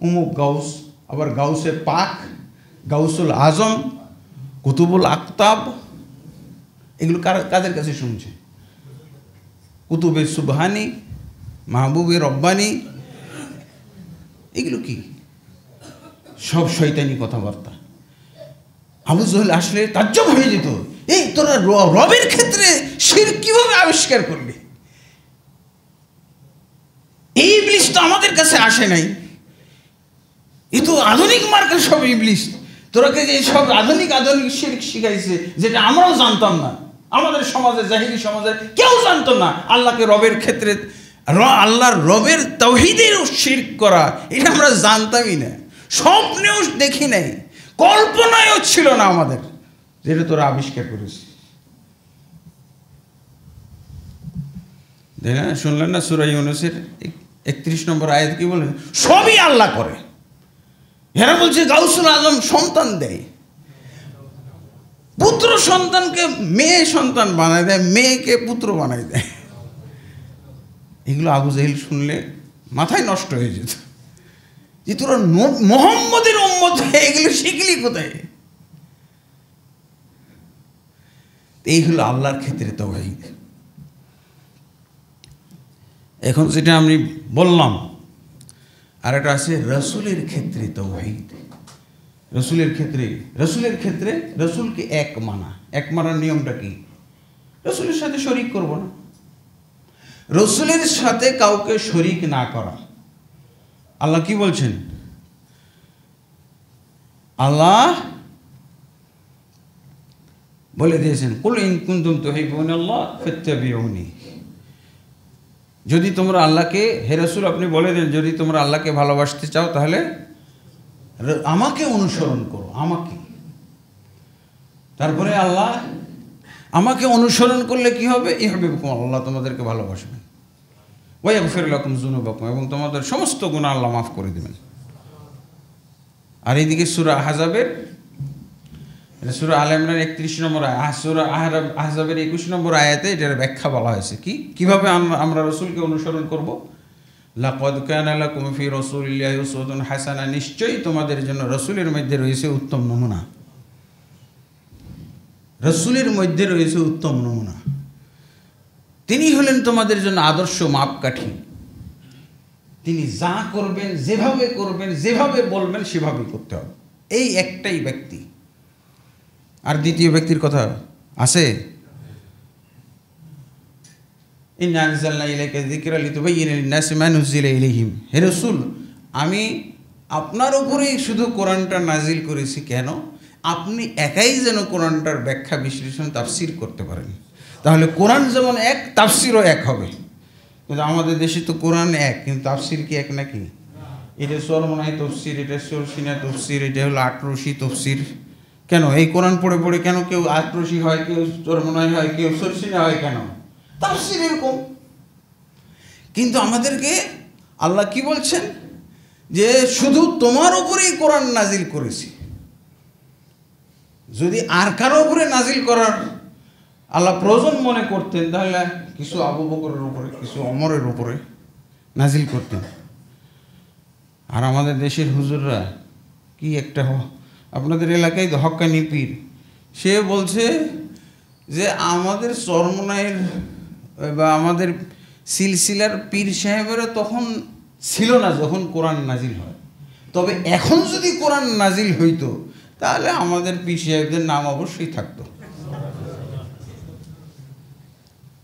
উমুক গাউস, আবার গাউসে পাক, গাউসুল আজম, কুতুবুল আকতাব। এগুলো কাদের কাছে শুনছে? কুতুবে সুবহানি, মাহবুবে রব্বানি। এগুলো কি? সব শয়তানি কথাবার্তা। আবু জহেল আসলে তাজ্জব হয়ে যেত। এই তোরা রবের ক্ষেত্রে শিরক কিভাবে আবিষ্কার করবে? এই ইবলিস তো আমাদের কাছে আসে নাই, এ তো আধুনিক মার্কের সব ইবলিস। তোরাকে যে সব আধুনিক শিরক শিখাইছে, যেটা আমরাও জানতাম না, আমাদের সমাজে, জাহিলি সমাজে কেউ জানতো না। আল্লাহকে রবের ক্ষেত্রে, আল্লাহর রবের তাওহীদের শিরক করা, এটা আমরা জানতামই না, স্বপ্নেও দেখি নাই, কল্পনায়ও ছিল না আমাদের, যেটা তোরা আবিষ্কার করেছিস। তাই না? শুনলেন না সূরা ইউনূসের 31 নম্বর আয়াত কি বলে? সবই আল্লাহ করে। এরা বলছে গাউসুল আজম সন্তান দেয়, পুত্র সন্তানকে মেয়ে সন্তান বানায় দেয়, মেয়েকে পুত্র বানায় দেয়। এগুলো আবু জাহিল শুনলে মাথায় নষ্ট হয়ে যেত, যে তোরা মুহাম্মদের উম্মত এগুলো শিখলি কোথায়? এই হলো আল্লাহর ক্ষেত্রে তাওহীদ। এখন যেটা আমি বললাম, আর একটা আছে রসুলের ক্ষেত্রে তাওহীদ। রসুলের ক্ষেত্রে রসুলকে এক মানা। এক মানার নিয়মটা কি? রসুলের সাথে শরিক করব না, রসুলের সাথে কাউকে শরিক না করা। আল্লাহ কি বলছেন? আল্লাহ বলে দিয়েছেন, কুল ইন কুনতুম তুহিব্বুনাল্লাহ ফাত্তাবিউনি। যদি তোমরা আল্লাহকে, হে রাসূল আপনি বলে দেন, যদি তোমরা আল্লাহকে ভালোবাসতে চাও তাহলে আমাকে অনুসরণ করো, আমাকে। তারপরে আল্লাহ আমাকে অনুসরণ করলে কি হবে? ইউহিব্বুকুম, আল্লাহ তোমাদেরকে ভালোবাসবেন। ওয়া ইয়াগফির লাকুম যুনুবাকুম, এবং তোমাদের সমস্ত গুনাহ আল্লাহ মাফ করে দেবেন। আর এইদিকে সূরা আহজাবের, সূরা আলে ইমরান 31 নম্বর আয়াত, সূরা আহজাবের 21 নম্বর আয়াতে এটার ব্যাখ্যা বলা হয়েছে। কিভাবে আমরা রাসূলকে অনুসরণ করব? লাকাদ কানা লাকুম ফি রাসূলিল্লাহি উসওয়াতুন হাসানা, নিশ্চয়ই তোমাদের জন্য রাসূলের মধ্যে রয়েছে উত্তম নমুনা। রাসূলের মধ্যে রয়েছে উত্তম নমুনা। তিনি হলেন তোমাদের জন্য আদর্শ মাপকাঠি। তিনি যা করবেন, যেভাবে বলবেন সেভাবে করতে হবে। এই একটাই ব্যক্তি। আর দ্বিতীয় ব্যক্তির কথা আছে? ইন্না আনজালনা ইলাইকা যিকরা লিতুবাইয়িনা লিন-নাসি মা নুযিলা ইলাইহিম। হে রাসূল, আমি আপনার উপরেই শুধু কোরআনটা নাজিল করেছি। কেন? আপনি একাই যেন কোরআনটার ব্যাখ্যা, বিশ্লেষণ, তাফসীর করতে পারেন। তাহলে কোরআন যেমন এক, তাফসীরও এক হবে। কিন্তু আমাদের দেশে তো কোরআন এক, কিন্তু তাফসীর কি এক নাকি? এটা চরমনাই তাফসীর, এটা সরসিনা তাফসীর, এটা হলো আটরশি তাফসীর। কেন এই কোরআন পড়ে পড়ে কেন কেউ আটরশি হয়, কেউ চরমনাই হয়, কেউ সরসিনা হয়? কেন? তাফসীর এরকম। কিন্তু আমাদেরকে আল্লাহ কি বলছেন? যে শুধু তোমার উপরেই কোরআন নাজিল করেছি। যদি আর কারো উপরে নাজিল করার আল্লাহ প্রয়োজন মনে করতেন, তাহলে কিছু আবু বকরের উপরে, কিছু ওমরের উপরে নাজিল করতেন। আর আমাদের দেশের হুজুররা কি একটা, আপনাদের এলাকায় তো হক্কানি পীর, সে বলছে যে আমাদের চরমনাইয়ের বা আমাদের সিলসিলার পীর সাহেবেরা তখন ছিল না যখন কোরআন নাজিল হয়। তবে এখন যদি কোরআন নাজিল হইতো তাহলে আমাদের পীর সাহেবদের নাম অবশ্যই থাকতো।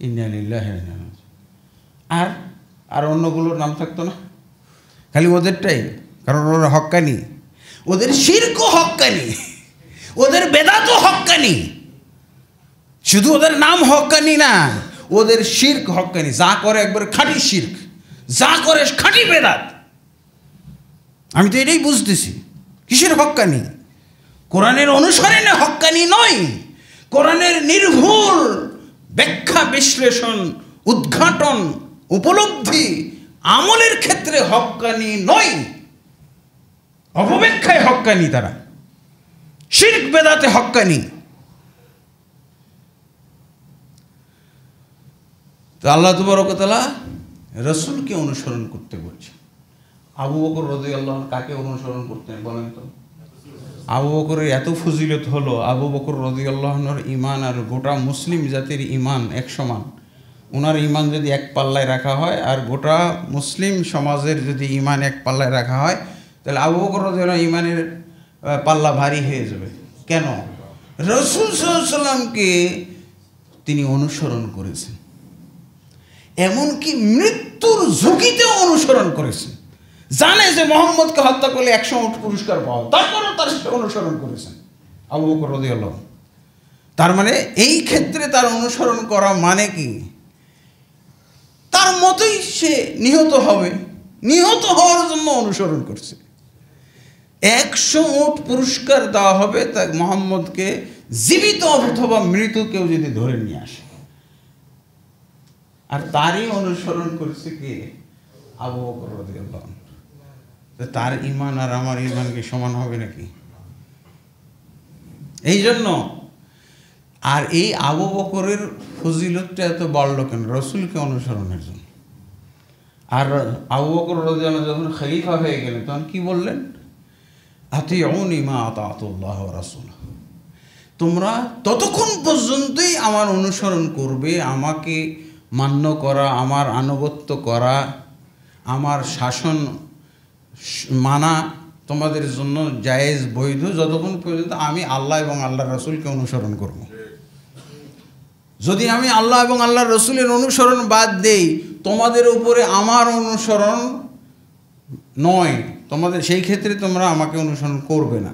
ইন্না লিল্লাহি ওয়া ইন্না ইলাইহি রাজিউন। আর অন্যগুলোর নাম থাকতো না, খালি ওদেরটাই। কারণ ওরা হক্কানি, ওদের শিরকও হক্কানি, ওদের বেদাতও হক্কানি। শুধু ওদের নাম হক্কানি না, ওদের শিরক হক্কানি। যা করে একবার খাঁটি শিরক, যা করে খাঁটি বেদাত। আমি তো এটাই বুঝতেছি। কিসের হক্কানি? কোরআনের অনুসরণে হক্কানি নয়, কোরআনের নির্ভুল ব্যাখ্যা, বিশ্লেষণ, উদ্ঘাটন, উপলব্ধি, আমলের ক্ষেত্রে হক্কানি নয়, অপব্যাখ্যায় হক্কানি। তারা শিরক বেদাতে হক্কানি। তো আল্লাহ তাবারক ওয়া তাআলা রাসূলকে অনুসরণ করতে বলছে। আবু বকর রাদিয়াল্লাহু আনহু কাকে অনুসরণ করতেন বলেন তো? আবু বকরের এত ফজিলত হলো, আবু বকর রাদিয়াল্লাহু আনহুর ঈমান আর গোটা মুসলিম জাতির ঈমান এক সমান। ওনার ঈমান যদি এক পাল্লায় রাখা হয় আর গোটা মুসলিম সমাজের যদি ঈমান এক পাল্লায় রাখা হয়, তাহলে আবু বকর রাদিয়াল্লাহু আনহু ঈমানের পাল্লা ভারী হয়ে যাবে। কেন? রাসূল সাল্লাল্লাহু আলাইহি ওয়াসাল্লামকে তিনি অনুসরণ করেছেন, এমনকি মৃত্যুর ঝুঁকিতেও অনুসরণ করেছেন। জানে যে মোহাম্মদকে হত্যা করলে 100 উট পুরস্কার পাওয়া, তারপরেও তার সাথে অনুসরণ করেছেন আবু বকর রাদিয়াল্লাহু। তার মানে এই ক্ষেত্রে তার অনুসরণ করা মানে কি, তার মতোই সে নিহত হবে, নিহত হওয়ার জন্য অনুসরণ করছে। 100 উট পুরস্কার দেওয়া হবে তা মোহাম্মদকে জীবিত অথবা মৃত কেউ যদি ধরে নিয়ে আসে। আর তারই অনুসরণ করছে কে? আবু বকর রাদিয়াল্লাহু। তার ঈমান আর আমার ঈমান কি সমান হবে নাকি? এই জন্য আর এই আবু বকরের ফজিলতটা এত বাড়লো কেন? রসুলকে অনুসরণের জন্য। আর আবু বকর রাদিয়াল্লাহু যখন খলিফা হয়ে গেলেন তখন কি বললেন? আতিউনি মা আতাতুল্লাহ ওয়া রাসূলুহু, তোমরা ততক্ষণ পর্যন্তই আমার অনুসরণ করবে, আমাকে মান্য করা, আমার আনুগত্য করা, আমার শাসন মানা তোমাদের জন্য জায়েজ বৈধ, যতক্ষণ পর্যন্ত আমি আল্লাহ এবং আল্লাহর রাসূলকে অনুসরণ করব। যদি আমি আল্লাহ এবং আল্লাহর রাসূলের অনুসরণ বাদ দেই, তোমাদের উপরে আমার অনুসরণ নয়, তোমাদের সেই ক্ষেত্রে তোমরা আমাকে অনুসরণ করবে না।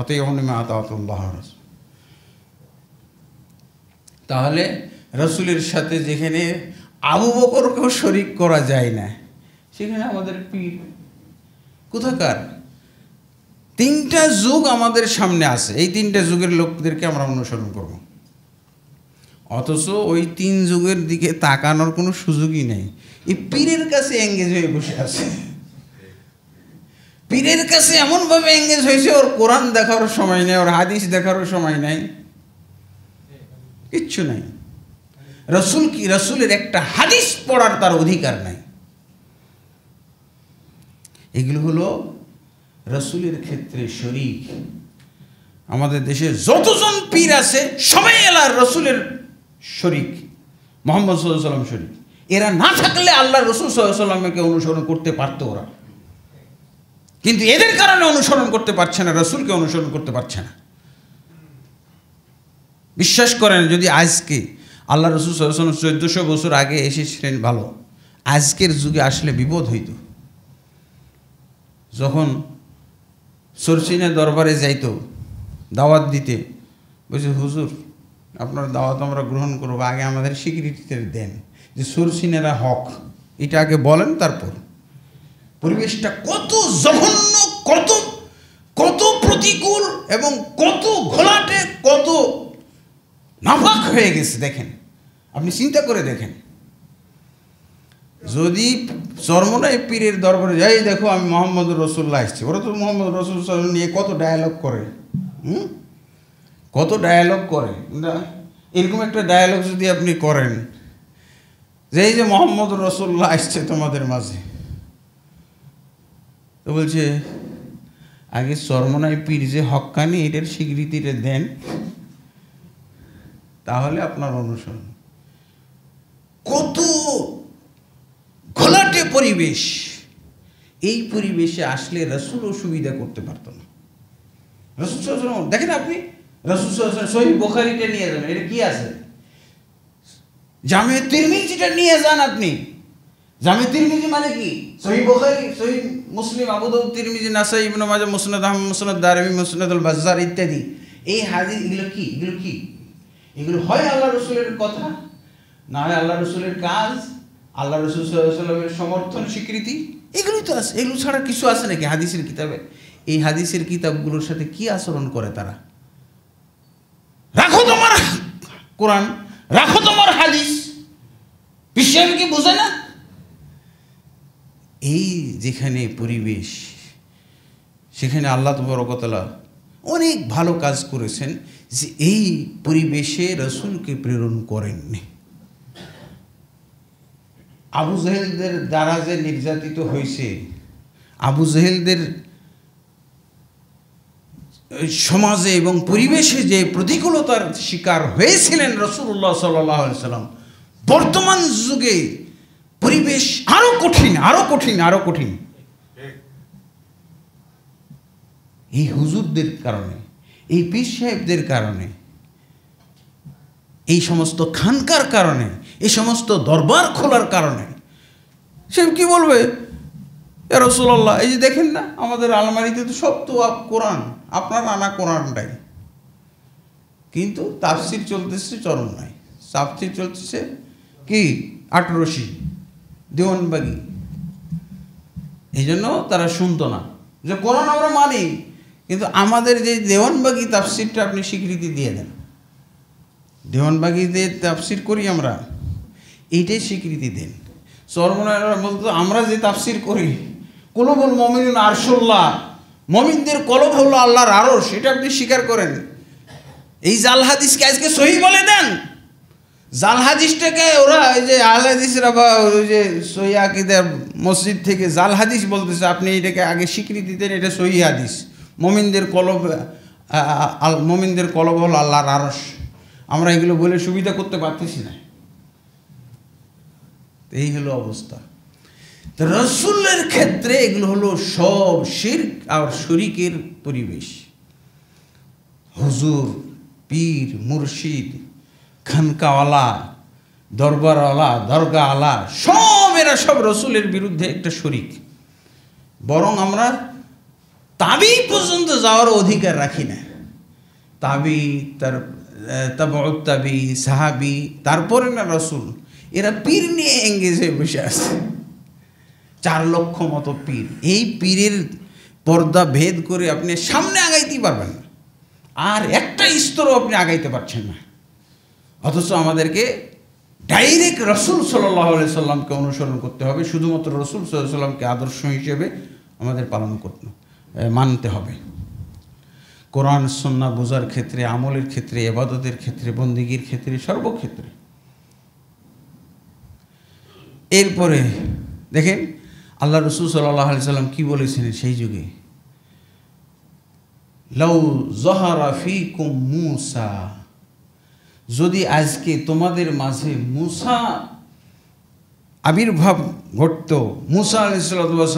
আতিউনি মা আতাতুল্লাহ ওয়া রাসূল। তাহলে রাসূলের সাথে যেখানে আবু বকরকেও শরীক করা যায় না, সেখানে আমাদের পীর কোথাকার? 3টা যুগ আমাদের সামনে আছে, এই 3টা যুগের লোকদেরকে আমরা অনুসরণ করব। অথচ ওই 3 যুগের দিকে তাকানোর কোনো সুযোগই নেই। এই পীরের কাছে এঙ্গেজ হয়ে বসে আছে। পীরের কাছে এমনভাবে এঙ্গেজ হয়েছে, ওর কোরআন দেখারও সময় নেই, ওর হাদিস দেখারও সময় নাই, কিচ্ছু নাই। রসুল কি, রসুলের একটা হাদিস পড়ার তার অধিকার নাই। এগুলো হলো রসুলের ক্ষেত্রে শরীক। আমাদের দেশে যতজন পীর আছে সবাই আল্লাহর রসুলের শরীক, মুহাম্মদ সাল্লাল্লাহু আলাইহি ওয়াসাল্লাম শরীক। এরা না থাকলে আল্লাহ রসুল সাল্লাল্লাহু আলাইহি ওয়াসাল্লামকে অনুসরণ করতে পারত ওরা, কিন্তু এদের কারণে অনুসরণ করতে পারছে না, রসুলকে অনুসরণ করতে পারছে না। বিশ্বাস করেন, যদি আজকে আল্লাহ রসুল সাল্লাল্লাহু আলাইহি ওয়াসাল্লাম 1400 বছর আগে এসেছিলেন ভালো, আজকের যুগে আসলে বিপদ হইত। যখন সরসিনা দরবারে যাইতো দাওয়াত দিতে, বলছে হুজুর আপনার দাওয়াত আমরা গ্রহণ করবো, আগে আমাদের স্বীকৃতিতে দেন যে সরসিনারা হক, এটা আগে বলেন, তারপর। পরিবেশটা কত জঘন্য, কত কত প্রতিকূল এবং কত ঘোলাটে, কত নাপাক হয়ে গেছে দেখেন, আপনি চিন্তা করে দেখেন। যদি চরমনাই পীরের দরবারে যাই, দেখো আমি মোহাম্মদ রসুল্লাহ আসছি, ওরা তো মোহাম্মদ রসুল্লাহ নিয়ে কত ডায়ালগ করে, কত ডায়ালগ করে। এরকম একটা ডায়ালগ যদি আপনি করেন যে এই যে মোহাম্মদ রসুল্লাহ আসছে তোমাদের মাঝে, তো বলছে আগে চরমনাই পীর যে হক্কানি এটার স্বীকৃতিটা দেন, তাহলে আপনার অনুসরণ। কত ঘোলাটে পরিবেশ, এই পরিবেশে আসলে রসুলও সুবিধা করতে পারত না। রসুল সাল্লাল্লাহু আলাইহি ওয়াসাল্লাম দেখেন, আপনি রসুল সাল্লাল্লাহু আলাইহি ওয়াসাল্লাম সহিহ বুখারীটা নিয়ে যান, এটা কি আছে? জামে তিরমিজিটা নিয়ে যান আপনি। জামে তিরমিজি মানে কি? সহিহ বুখারী, সহিহ মুসলিম, আবু দাউদ, তিরমিজি, নাসাই, ইবনে মাজাহ, মুসনাদ আহমদ, মুসনাদ দারমি, মুসনাদুল বাজ্জার ইত্যাদি। এই হাদিস এগুলো কি? এগুলো কি? এগুলো হয় আল্লাহ রসুলের কথা, না হয় আল্লাহ রসুলের কাজ, আল্লাহ রসুল সাল্লাল্লাহু আলাইহি ওয়াসাল্লামের সমর্থন, স্বীকৃতি, এগুলোই তো আছে। এগুলো ছাড়া কিছু আছে নাকি হাদিসের কিতাবে? এই হাদিসের কিতাবগুলোর সাথে কি আচরণ করে তারা? রাখো তোমার কোরআন, রাখো তোমার হাদিস, বিশ্বাস কি বোঝে না? এই যেখানে পরিবেশ, সেখানে আল্লাহ তাবারক ওয়া তাআলা অনেক ভালো কাজ করেছেন যে এই পরিবেশে রসুলকে প্রেরণ করেননি। আবু জেহেলদের দ্বারা যে নির্যাতিত হয়েছে, আবু জেহেলদের সমাজে এবং পরিবেশে যে প্রতিকূলতার শিকার হয়েছিলেন রাসূলুল্লাহ সাল্লাল্লাহু আলাইহি ওয়াসাল্লাম, বর্তমান যুগে পরিবেশ আরো কঠিন, আরো কঠিন, আরো কঠিন। এই হুজুরদের কারণে, এই পীর সাহেবদের কারণে এই সমস্ত খানকার কারণে, এই সমস্ত দরবার খোলার কারণে সে কি বলবে, ইয়া রাসূলুল্লাহ এই যে দেখেন না আমাদের আলমারিতে তো সব তো কোরআন, আপনার আনা কোরআনটাই, কিন্তু তাফসির চলতেছে চরম নাই, তাফসির চলতেছে কি আটরশি দেওয়ানবাগি। এই জন্য তারা শুনতো না যে কোরআন আমরা মানি, কিন্তু আমাদের যে দেওয়ানবাগি তাফসিরটা আপনি স্বীকৃতি দিয়ে দেন, দেওয়ানবাগিতে তাফসির করি আমরা, এইটাই স্বীকৃতি দেন। চরমনায়রা বলতো আমরা যে তাফসির করি কুলুবুল মুমিনুন আরশুল্লাহ, মুমিনদের কলব হলো আল্লাহর আরশ, এটা আপনি স্বীকার করেন। এই জাল হাদিসকে আজকে সহি বলে দেন। জাল হাদিসটাকে ওরা ওই যে আহলে হাদিসরা বা ওই যে সহি আকীদা মসজিদ থেকে জাল হাদিস বলতেছে, আপনি এটাকে আগে স্বীকৃতি দেন, এটা সহি হাদিস। মুমিনদের কলব হলো আল্লাহর আরশ। আমরা এগুলো বলে সুবিধা করতে পারতেছি না, এই হলো অবস্থা। তো রাসূলের ক্ষেত্রে এগুলো হলো সব শিরক আর শরীকের পরিবেশ। হুজুর, পীর, মুর্শিদ, খানকাওয়ালা, দরবারওয়ালা, দরগাওয়ালা, সব এরা সব রাসূলের বিরুদ্ধে একটা শরীক। বরং আমরা তাবি পর্যন্ত যাওয়ার অধিকার রাখি না। তাবি, তার তাবউত তাবি, সাহাবি, তারপরে না রাসূল, এরা পীর নিয়ে এঙ্গেজ হয়ে বসে আছে। 4 লক্ষ মতো পীর। এই পীরের পর্দা ভেদ করে আপনি সামনে আগাইতেই পারবেন না, আর একটা স্তরও আপনি আগাইতে পারছেন না। অথচ আমাদেরকে ডাইরেক্ট রাসূল সাল্লাল্লাহু আলাইহি সাল্লামকে অনুসরণ করতে হবে, শুধুমাত্র রাসূল সাল্লাল্লাহু আলাইহি সাল্লামকে আদর্শ হিসেবে আমাদের মানতে হবে। কোরআন সুন্নাহ বোঝার ক্ষেত্রে, আমলের ক্ষেত্রে, ইবাদতের ক্ষেত্রে, বন্দেগীর ক্ষেত্রে, সর্বক্ষেত্রে। এরপরে দেখেন আল্লাহ রাসূল সাল্লাল্লাহু আলাইহি সাল্লাম কি বলেছেন সেই যুগে, লাউ যাহারা ফীকুম মূসা, যদি আজকে তোমাদের মাঝে মূসা আবির্ভাব ঘটত, মূসা আলাইহিস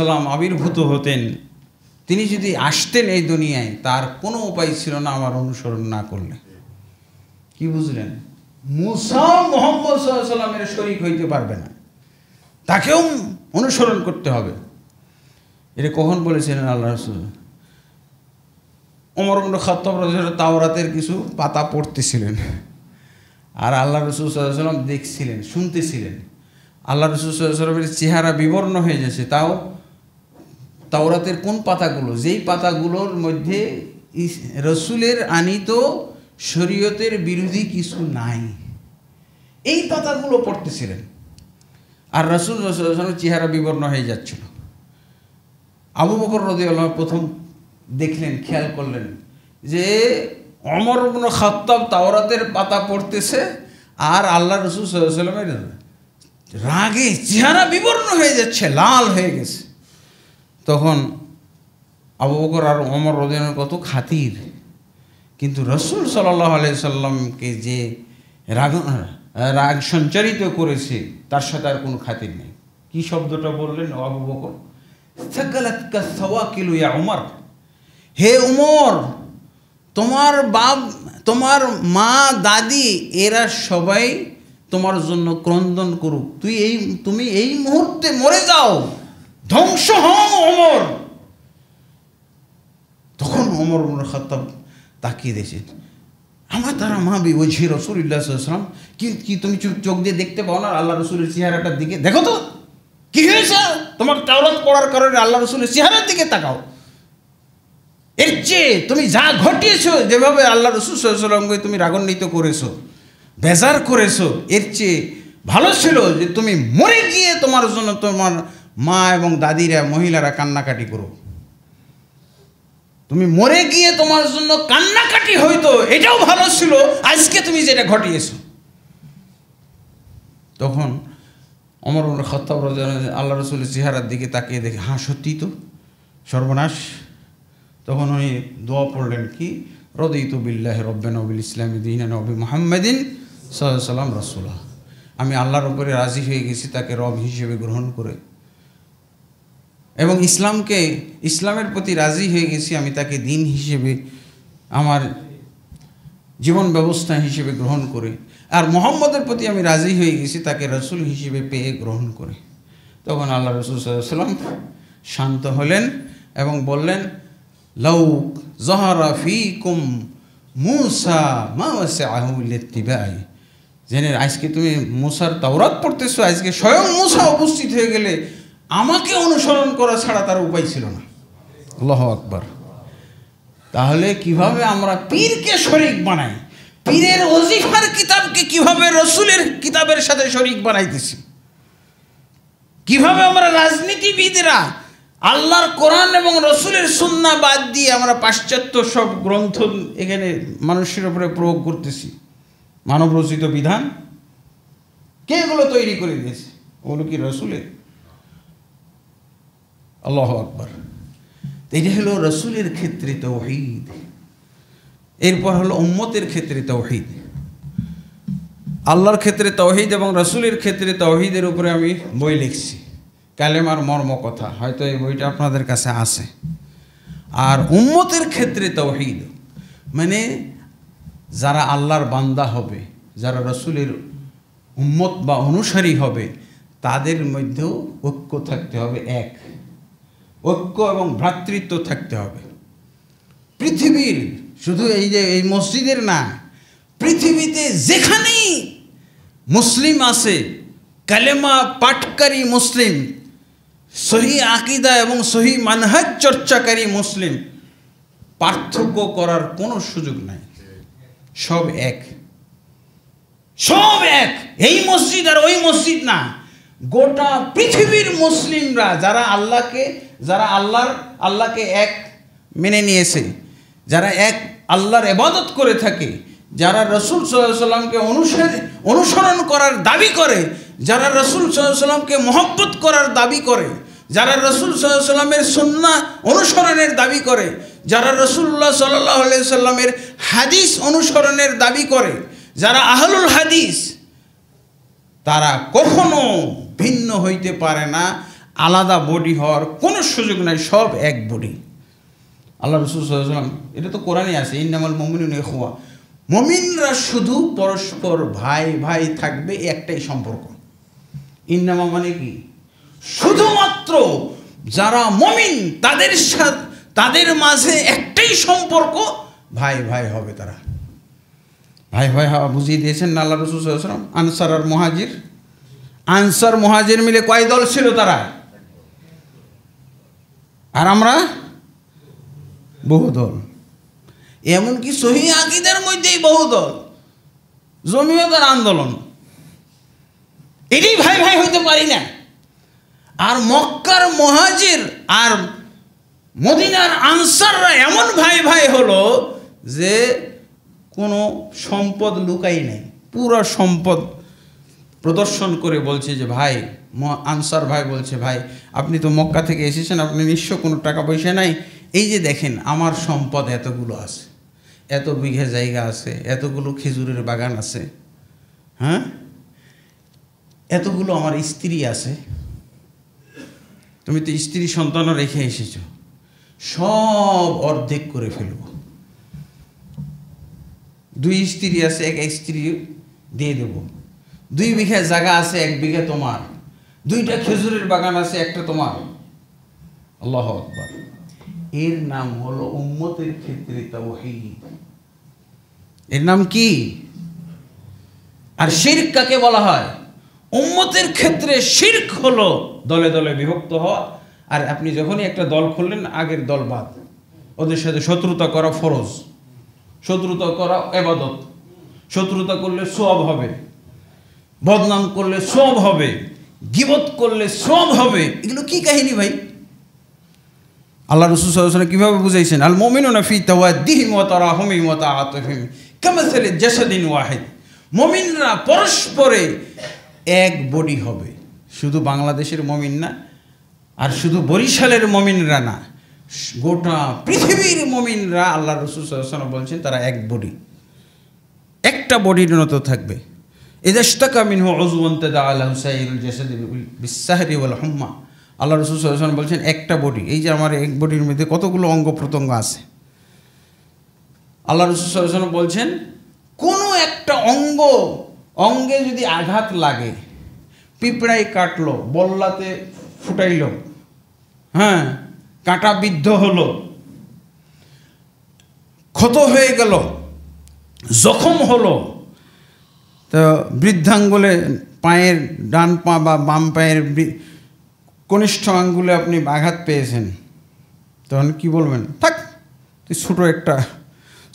সালাম আবির্ভূত হতেন, তিনি যদি আসতেন এই দুনিয়ায়, তার কোনো উপায় ছিল না আমার অনুসরণ না করলে। কি বুঝলেন? মূসা মুহাম্মদ সাল্লাল্লাহু আলাইহি সাল্লামের শরীক হইতে পারবে না, তাকেও অনুসরণ করতে হবে। এটা কখন বলেছিলেন আল্লাহ রাসূল? ওমর ইবনে খাত্তাব রাদিয়াল্লাহু আনহু তাওরাতের কিছু পাতা পড়তেছিলেন, আর আল্লাহ রাসূল সাল্লাল্লাহু আলাইহি সাল্লাম দেখছিলেন, শুনতেছিলেন। আল্লাহ রাসূল সাল্লাল্লাহু আলাইহি সাল্লামের চেহারা বিবর্ণ হয়ে যাচ্ছে, তাও তাওরাতের কোন পাতাগুলো, যেই পাতাগুলোর মধ্যে রসুলের আনিত শরীয়তের বিরোধী কিছু নাই, এই পাতাগুলো পড়তেছিলেন। আর রাসূল সাল্লাল্লাহু আলাইহি ওয়াসাল্লামের চেহারা বিবর্ণ হয়ে যাচ্ছিল। আবু বকর রাদিয়াল্লাহু আনহু প্রথম দেখলেন, খেয়াল করলেন যে ওমর ইবনে খাত্তাব তাওরাতের পাতা পড়তেছে, আর আল্লাহ রাসূল সাল্লাল্লাহু আলাইহি ওয়াসাল্লামের রাগে চেহারা বিবর্ণ হয়ে যাচ্ছে, লাল হয়ে গেছে। তখন আবু বকর আর ওমর রাদিয়াল্লাহু আনহু কত খাতির, কিন্তু রাসূল সাল্লাল্লাহু আলাইহি সাল্লামকে যে রাগ সঞ্চারিত করেছে, তার সাথে আর কোনো খাতির নেই। কি শব্দটা বললেন আবু বকর? সাকালাতকা সাওয়াকিলু ইয়া উমর, হে উমর, তোমার বাপ, তোমার মা, দাদি, এরা সবাই তোমার জন্য ক্রন্দন করুক, তুমি এই মুহূর্তে মরে যাও, ধ্বংস হও ওমর। তখন ওমর ইবনে খাত্তাব তাকিয়ে দিয়েছে, আমার তারা মা বিওজি রাসূলুল্লাহ সাল্লাল্লাহু আলাইহি ওয়াসাল্লাম, কি তুমি চোখ দিয়ে দেখতে পাও না আল্লাহ রাসূলের চেহারাটার দিকে? দেখো তো কি হয়েছে, তোমার তাওরাত পড়ার কারণে আল্লাহ রাসূলের চেহারার দিকে তাকাও। এর চেয়ে তুমি যা ঘটিয়েছো, যেভাবে আল্লাহ রাসূল সাল্লাল্লাহু আলাইহি ওয়াসাল্লামকে তুমি রাগান্বিত করেছো, বেজার করেছো, এর চেয়ে ভালো ছিল যে তুমি মরে গিয়ে তোমার জন্য তোমার মা এবং দাদিরা, মহিলারা কান্নাকাটি করো। তুমি মরে গিয়ে তোমার জন্য কান্নাকাটি হইতো, এটাও ভালো ছিল, আজকে তুমি যেটা ঘটিয়েছো। তখন ওমর ইবনে খাত্তাব রাদিয়াল্লাহু আনহু আল্লাহ রাসূলের চেহারার দিকে তাকিয়ে দেখে, হ্যাঁ সত্যিই তো, সর্বনাশ। তখন উনি দোয়া পড়লেন, কি, রাদিতু বিল্লাহি রাব্বান ওয়া বিল ইসলামি দীনান ওয়া বিমুহাম্মাদিন সাল্লাল্লাহু আলাইহি ওয়াসাল্লাম রাসূলা, আমি আল্লাহর উপরে রাজি হয়ে গেছি তাকে রব হিসেবে গ্রহণ করে, এবং ইসলামের প্রতি রাজি হয়ে গেছি আমি তাকে দিন হিসেবে, আমার জীবন ব্যবস্থা হিসেবে গ্রহণ করে। আর মুহাম্মদের প্রতি আমি রাজি হয়ে গেছি তাকে রসুল হিসেবে পেয়ে গ্রহণ করে। তখন আল্লাহ রসুল সাল্লাল্লাহু আলাইহি ওয়াসাল্লাম শান্ত হলেন এবং বললেন, লাউ যাহারা ফীকুম মূসা মা ওয়াসআহু লিত্তিবাই। জেনে আজকে তুমি মুসার তাওরাত পড়তেছো, আজকে স্বয়ং মুসা উপস্থিত হয়ে গেলে আমাকে অনুসরণ করা ছাড়া তার উপায় ছিল না। আল্লাহু আকবার। তাহলে কিভাবে আমরা পীরকে শরীক বানাই, পীরের ওজিফার কিতাবকে কিভাবে রসুলের কিতাবের সাথে শরীক বানাইতেছি, কিভাবে আমরা রাজনীতিবিদরা আল্লাহর কোরআন এবং রসুলের সুন্নাহ বাদ দিয়ে আমরা পাশ্চাত্য সব গ্রন্থ এখানে মানুষের উপরে প্রয়োগ করতেছি। মানব রচিত বিধান কে এগুলো তৈরি করে দিয়েছে? ওগুলো কি রসুলের? আল্লাহু আকবার। এটা হলো রসুলের ক্ষেত্রে তাওহীদ। এরপর হলো উম্মতের ক্ষেত্রে তাওহীদ। আল্লাহর ক্ষেত্রে তাওহীদ এবং রসুলের ক্ষেত্রে তাওহীদের উপরে আমি বই লিখছি, কালেমার মর্ম কথা, হয়তো এই বইটা আপনাদের কাছে আছে। আর উম্মতের ক্ষেত্রে তাওহীদ মানে যারা আল্লাহর বান্দা হবে, যারা রসুলের উম্মত বা অনুসারী হবে, তাদের মধ্যেও ঐক্য থাকতে হবে, এক ঐক্য এবং ভ্রাতৃত্ব থাকতে হবে। পৃথিবীর শুধু এই যে এই মসজিদের না, পৃথিবীতে যেখানেই মুসলিম আছে, কালেমা পাঠকারী মুসলিম, সহি আকীদা এবং সহি মানহাজ চর্চাকারী মুসলিম, পার্থক্য করার কোনো সুযোগ নাই। সব এক, সব এক। এই মসজিদ আর ওই মসজিদ না, গোটা পৃথিবীর মুসলিমরা যারা আল্লাহকে এক মেনে নিয়েছে, যারা এক আল্লাহর ইবাদত করে থাকে, যারা রসুল সাল্লাল্লাহু আলাইহি ওয়াসাল্লামকে অনুসরণ করার দাবি করে, যারা রসুল সাল্লাল্লাহু আলাইহি ওয়াসাল্লামকে মহব্বত করার দাবি করে, যারা রসুল সাল্লাল্লাহু আলাইহি ওয়াসাল্লামের সুন্নাহ অনুসরণের দাবি করে, যারা রাসূলুল্লাহ সাল্লাল্লাহু আলাইহি ওয়াসাল্লামের হাদিস অনুসরণের দাবি করে, যারা আহলুল হাদিস, তারা কখনো ভিন্ন হইতে পারে না। আলাদা বডি হওয়ার কোনো সুযোগ নাই, সব এক বডি। আল্লাহ রাসূল সাল্লাল্লাহু আলাইহি ওয়াসাল্লাম, এটা তো কোরআনে আছে, ইন্নামাল মুমিনুনা ইখওয়া, মুমিনরা শুধু পরস্পর ভাই ভাই থাকবে, একটাই সম্পর্ক। ইন্নামা মানে কি? শুধুমাত্র যারা মুমিন তাদের সাথে, তাদের মাঝে একটাই সম্পর্ক, ভাই ভাই হবে। তারা ভাই ভাই হওয়া বুঝিয়ে দিয়েছেন না আল্লাহ রাসূল সাল্লাল্লাহু আলাইহি ওয়াসাল্লাম। আনসার আর মুহাজির, আনসার মুহাজির মিলে কয় দল ছিল তারা? আর আমরা বহু দল। এমনকি সহি আকীদার মধ্যেই বহু দল, জমিয়তের আন্দোলন, এটাই ভাই ভাই হইতে পারি না। আর মক্কার মুহাজির আর মদিনার আনসাররা এমন ভাই ভাই হলো যে কোনো সম্পদ লুকাই নাই, পুরো সম্পদ প্রদর্শন করে বলছে যে ভাই, আনসার ভাই বলছে, ভাই আপনি তো মক্কা থেকে এসেছেন, আপনি নিশ্চয় কোনো টাকা পয়সা নাই, এই যে দেখেন আমার সম্পদ এতগুলো আছে, এত বিঘা জায়গা আছে, এতগুলো খেজুরের বাগান আছে, হ্যাঁ, এতগুলো আমার স্ত্রী আছে, তুমি তো স্ত্রী সন্তানও রেখে এসেছো, সব অর্ধেক করে ফেলব। 2 স্ত্রী আছে, 1 স্ত্রী দিয়ে দেব। 2 বিঘা জায়গা আছে, 1 বিঘা তোমার। 2টা খেজুরের বাগান আছে, 1টা তোমার। আল্লাহু আকবার। এর নাম হলো উম্মতের ক্ষেত্রে তাওহীদ। এর নাম কি? আর শিরক কাকে বলা হয়? উম্মতের ক্ষেত্রে শিরক হলো দলে দলে বিভক্ত হওয়া। আর আপনি যখনই একটা দল খুললেন, আগের দল বাদ, ওদের সাথে শত্রুতা করা ফরজ, শত্রুতা করা ইবাদত, শত্রুতা করলে সওয়াব হবে, বদনাম করলে সওয়াব হবে, গীবত করলে সওয়াব হবে। এগুলো কি কাহিনী ভাই? আল্লাহ রাসূল সাল্লাল্লাহু আলাইহি ওয়াসাল্লাম কিভাবে বুঝাইছেন? আল মুমিনুনা ফি তাওয়াদ্দিহিম ওয়া তারাহুমিম ওয়া তাআতুফিহিম কামাসালি জাসাদিন ওয়াহিদ। মুমিনরা পরস্পরে এক বডি হবে। শুধু বাংলাদেশের মুমিন না, আর শুধু বরিশালের মুমিনরা না, গোটা পৃথিবীর মুমিনরা, আল্লাহ রাসূল সাল্লাল্লাহু আলাইহি ওয়াসাল্লাম বলছেন তারা এক বডি, একটা বডির মতো থাকবে। ইযা ইশতাকা মিনহু উযওয়ান তাদাআ লাহু সাইরুল জাসাদি বিস-সাহরি ওয়াল হুম্মা। আল্লাহ রাসূল সাল্লাল্লাহু আলাইহি ওয়াসাল্লাম বলছেন একটা বডি, এই যে আমার এক বডির মধ্যে কতগুলো অঙ্গ প্রত্যঙ্গ আছে। আল্লাহ রাসূল সাল্লাল্লাহু আলাইহি ওয়াসাল্লাম বলছেন কোনো একটা অঙ্গ অঙ্গে যদি আঘাত লাগে, পিঁপড়াই কাটলো, বল্লাতে ফুটাইল, হ্যাঁ, কাঁটা বিদ্ধ হলো, ক্ষত হয়ে গেল, জখম হলো, তো বৃদ্ধাঙ্গুলে, পায়ের ডান পা বা বাম পায়ের কনিষ্ঠ আঙ্গুলে আপনি আঘাত পেয়েছেন, তখন কি বলবেন? থাক, তুই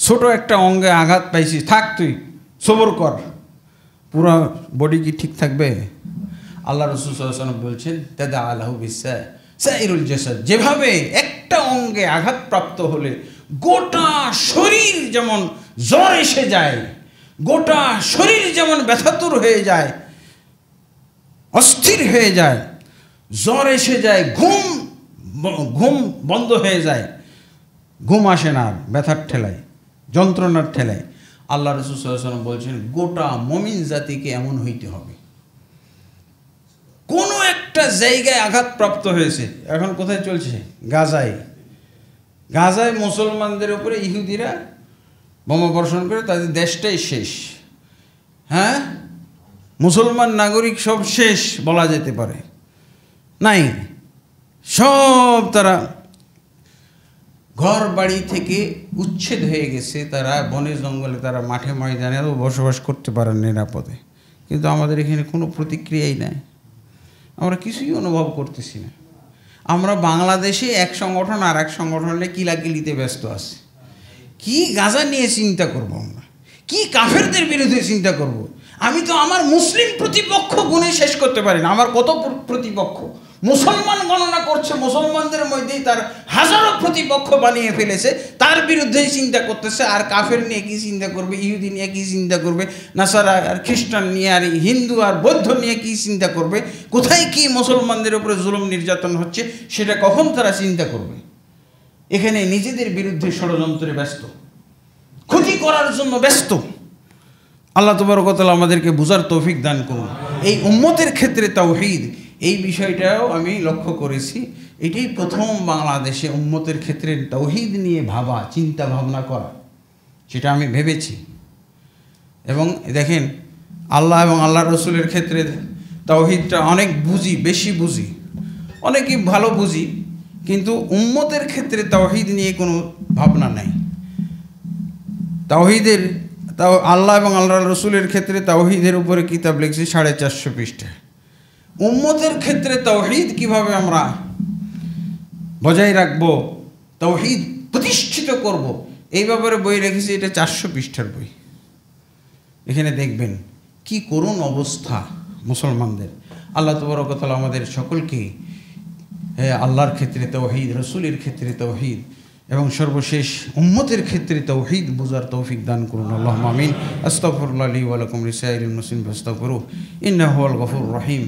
ছোট একটা অঙ্গে আঘাত পাইছিস, থাক, তুই সবর কর, পুরো বডি কি ঠিক থাকবে? আল্লাহ রাসূল সাল্লাল্লাহু আলাইহি ওয়াসাল্লাম বলছেন, তাদা আলাহু বিসাইরুল জাসাদ, যেভাবে একটা অঙ্গে আঘাতপ্রাপ্ত হলে গোটা শরীর যেমন জ্বর এসে যায়, গোটা শরীর যেমন ব্যথাতুর হয়ে যায়, অস্থির হয়ে যায়, জ্বর এসে যায়, ঘুম বন্ধ হয়ে যায়, ঘুম আসে না ব্যথার ঠেলায়, যন্ত্রণার ঠেলায়, আল্লাহ রাসূল সাল্লাল্লাহু আলাইহি ওয়াসাল্লাম বলছেন গোটা মুমিন জাতিকে এমন হইতে হবে। কোনো একটা জায়গায় আঘাতপ্রাপ্ত হয়েছে, এখন কোথায় চলছে? গাজায় মুসলমানদের উপরে ইহুদিরা বোমা বর্ষণ করে তাদের দেশটাই শেষ, হ্যাঁ, মুসলমান নাগরিক সব শেষ বলা যেতে পারে, নাই, সব তারা ঘর বাড়ি থেকে উচ্ছেদ হয়ে গেছে, তারা বনে জঙ্গলে, তারা মাঠে ময়দানে বসবাস করতে পারেন নিরাপদে। কিন্তু আমাদের এখানে কোনো প্রতিক্রিয়াই নাই, আমরা কিছুই অনুভব করতেছি না। আমরা বাংলাদেশে এক সংগঠন আর এক সংগঠনে কিলাকিলিতে ব্যস্ত আছি। কি গাজা নিয়ে চিন্তা করব আমরা, কি কাফেরদের বিরুদ্ধে চিন্তা করব? আমি তো আমার মুসলিম প্রতিপক্ষ গুণে শেষ করতে পারি না। আমার কত প্রতিপক্ষ, মুসলমান গণনা করছে, মুসলমানদের মধ্যেই তার হাজারো প্রতিপক্ষ বানিয়ে ফেলেছে, তার বিরুদ্ধেই চিন্তা করতেছে। আর কাফের নিয়ে কি চিন্তা করবে, ইহুদি নিয়ে কি চিন্তা করবে, নাসারা আর খ্রিস্টান নিয়ে, আর হিন্দু আর বৌদ্ধ নিয়ে কি চিন্তা করবে, কোথায় কি মুসলমানদের উপরে জুলুম নির্যাতন হচ্ছে সেটা কখন তারা চিন্তা করবে? এখানে নিজেদের বিরুদ্ধে ষড়যন্ত্রে ব্যস্ত, ক্ষতি করার জন্য ব্যস্ত। আল্লাহ তাবারক ওয়া তাআলা আমাদেরকে বুঝার তৌফিক দান করুন। এই উম্মতের ক্ষেত্রে তাওহীদ, এই বিষয়টাও আমি লক্ষ্য করেছি, এটাই প্রথম বাংলাদেশে উম্মতের ক্ষেত্রে তাওহীদ নিয়ে ভাবা, চিন্তা ভাবনা করা, সেটা আমি ভেবেছি। এবং দেখেন, আল্লাহ এবং আল্লাহ রসুলের ক্ষেত্রে তাওহীদটা অনেক বুঝি, বেশি বুঝি, অনেকেই ভালো বুঝি, কিন্তু উম্মতের ক্ষেত্রে তাওহীদ নিয়ে কোনো ভাবনা নাই। তাওহীদের আল্লাহ এবং আল্লাহ রসুলের ক্ষেত্রে তাওহীদের উপরে কিতাব লিখছি 450 পৃষ্ঠা। উম্মতের ক্ষেত্রে তাওহীদ কিভাবে আমরা বজায় রাখবো, তাওহীদ প্রতিষ্ঠিত করব, এই ব্যাপারে বই রেখেছি। এটা 400 পৃষ্ঠার বই। এখানে দেখবেন কি করুণ অবস্থা মুসলমানদের। আল্লাহ তাবারক ওয়া তাআলা আমাদের সকলকে আল্লাহর ক্ষেত্রে তাওহীদ, রসুলের ক্ষেত্রে তাওহীদ এবং সর্বশেষ উম্মতের ক্ষেত্রে তাওহীদ বুঝার তৌফিক দান করুন। আল্লাহুম্মা আমিন। আস্তাগফিরুল্লাহ লি ওয়া লাকুম লিসাইরিল মুসলিমিন ফাস্তাগফিরুহু ইন্নাহু হুয়াল গফুরুর রহিম।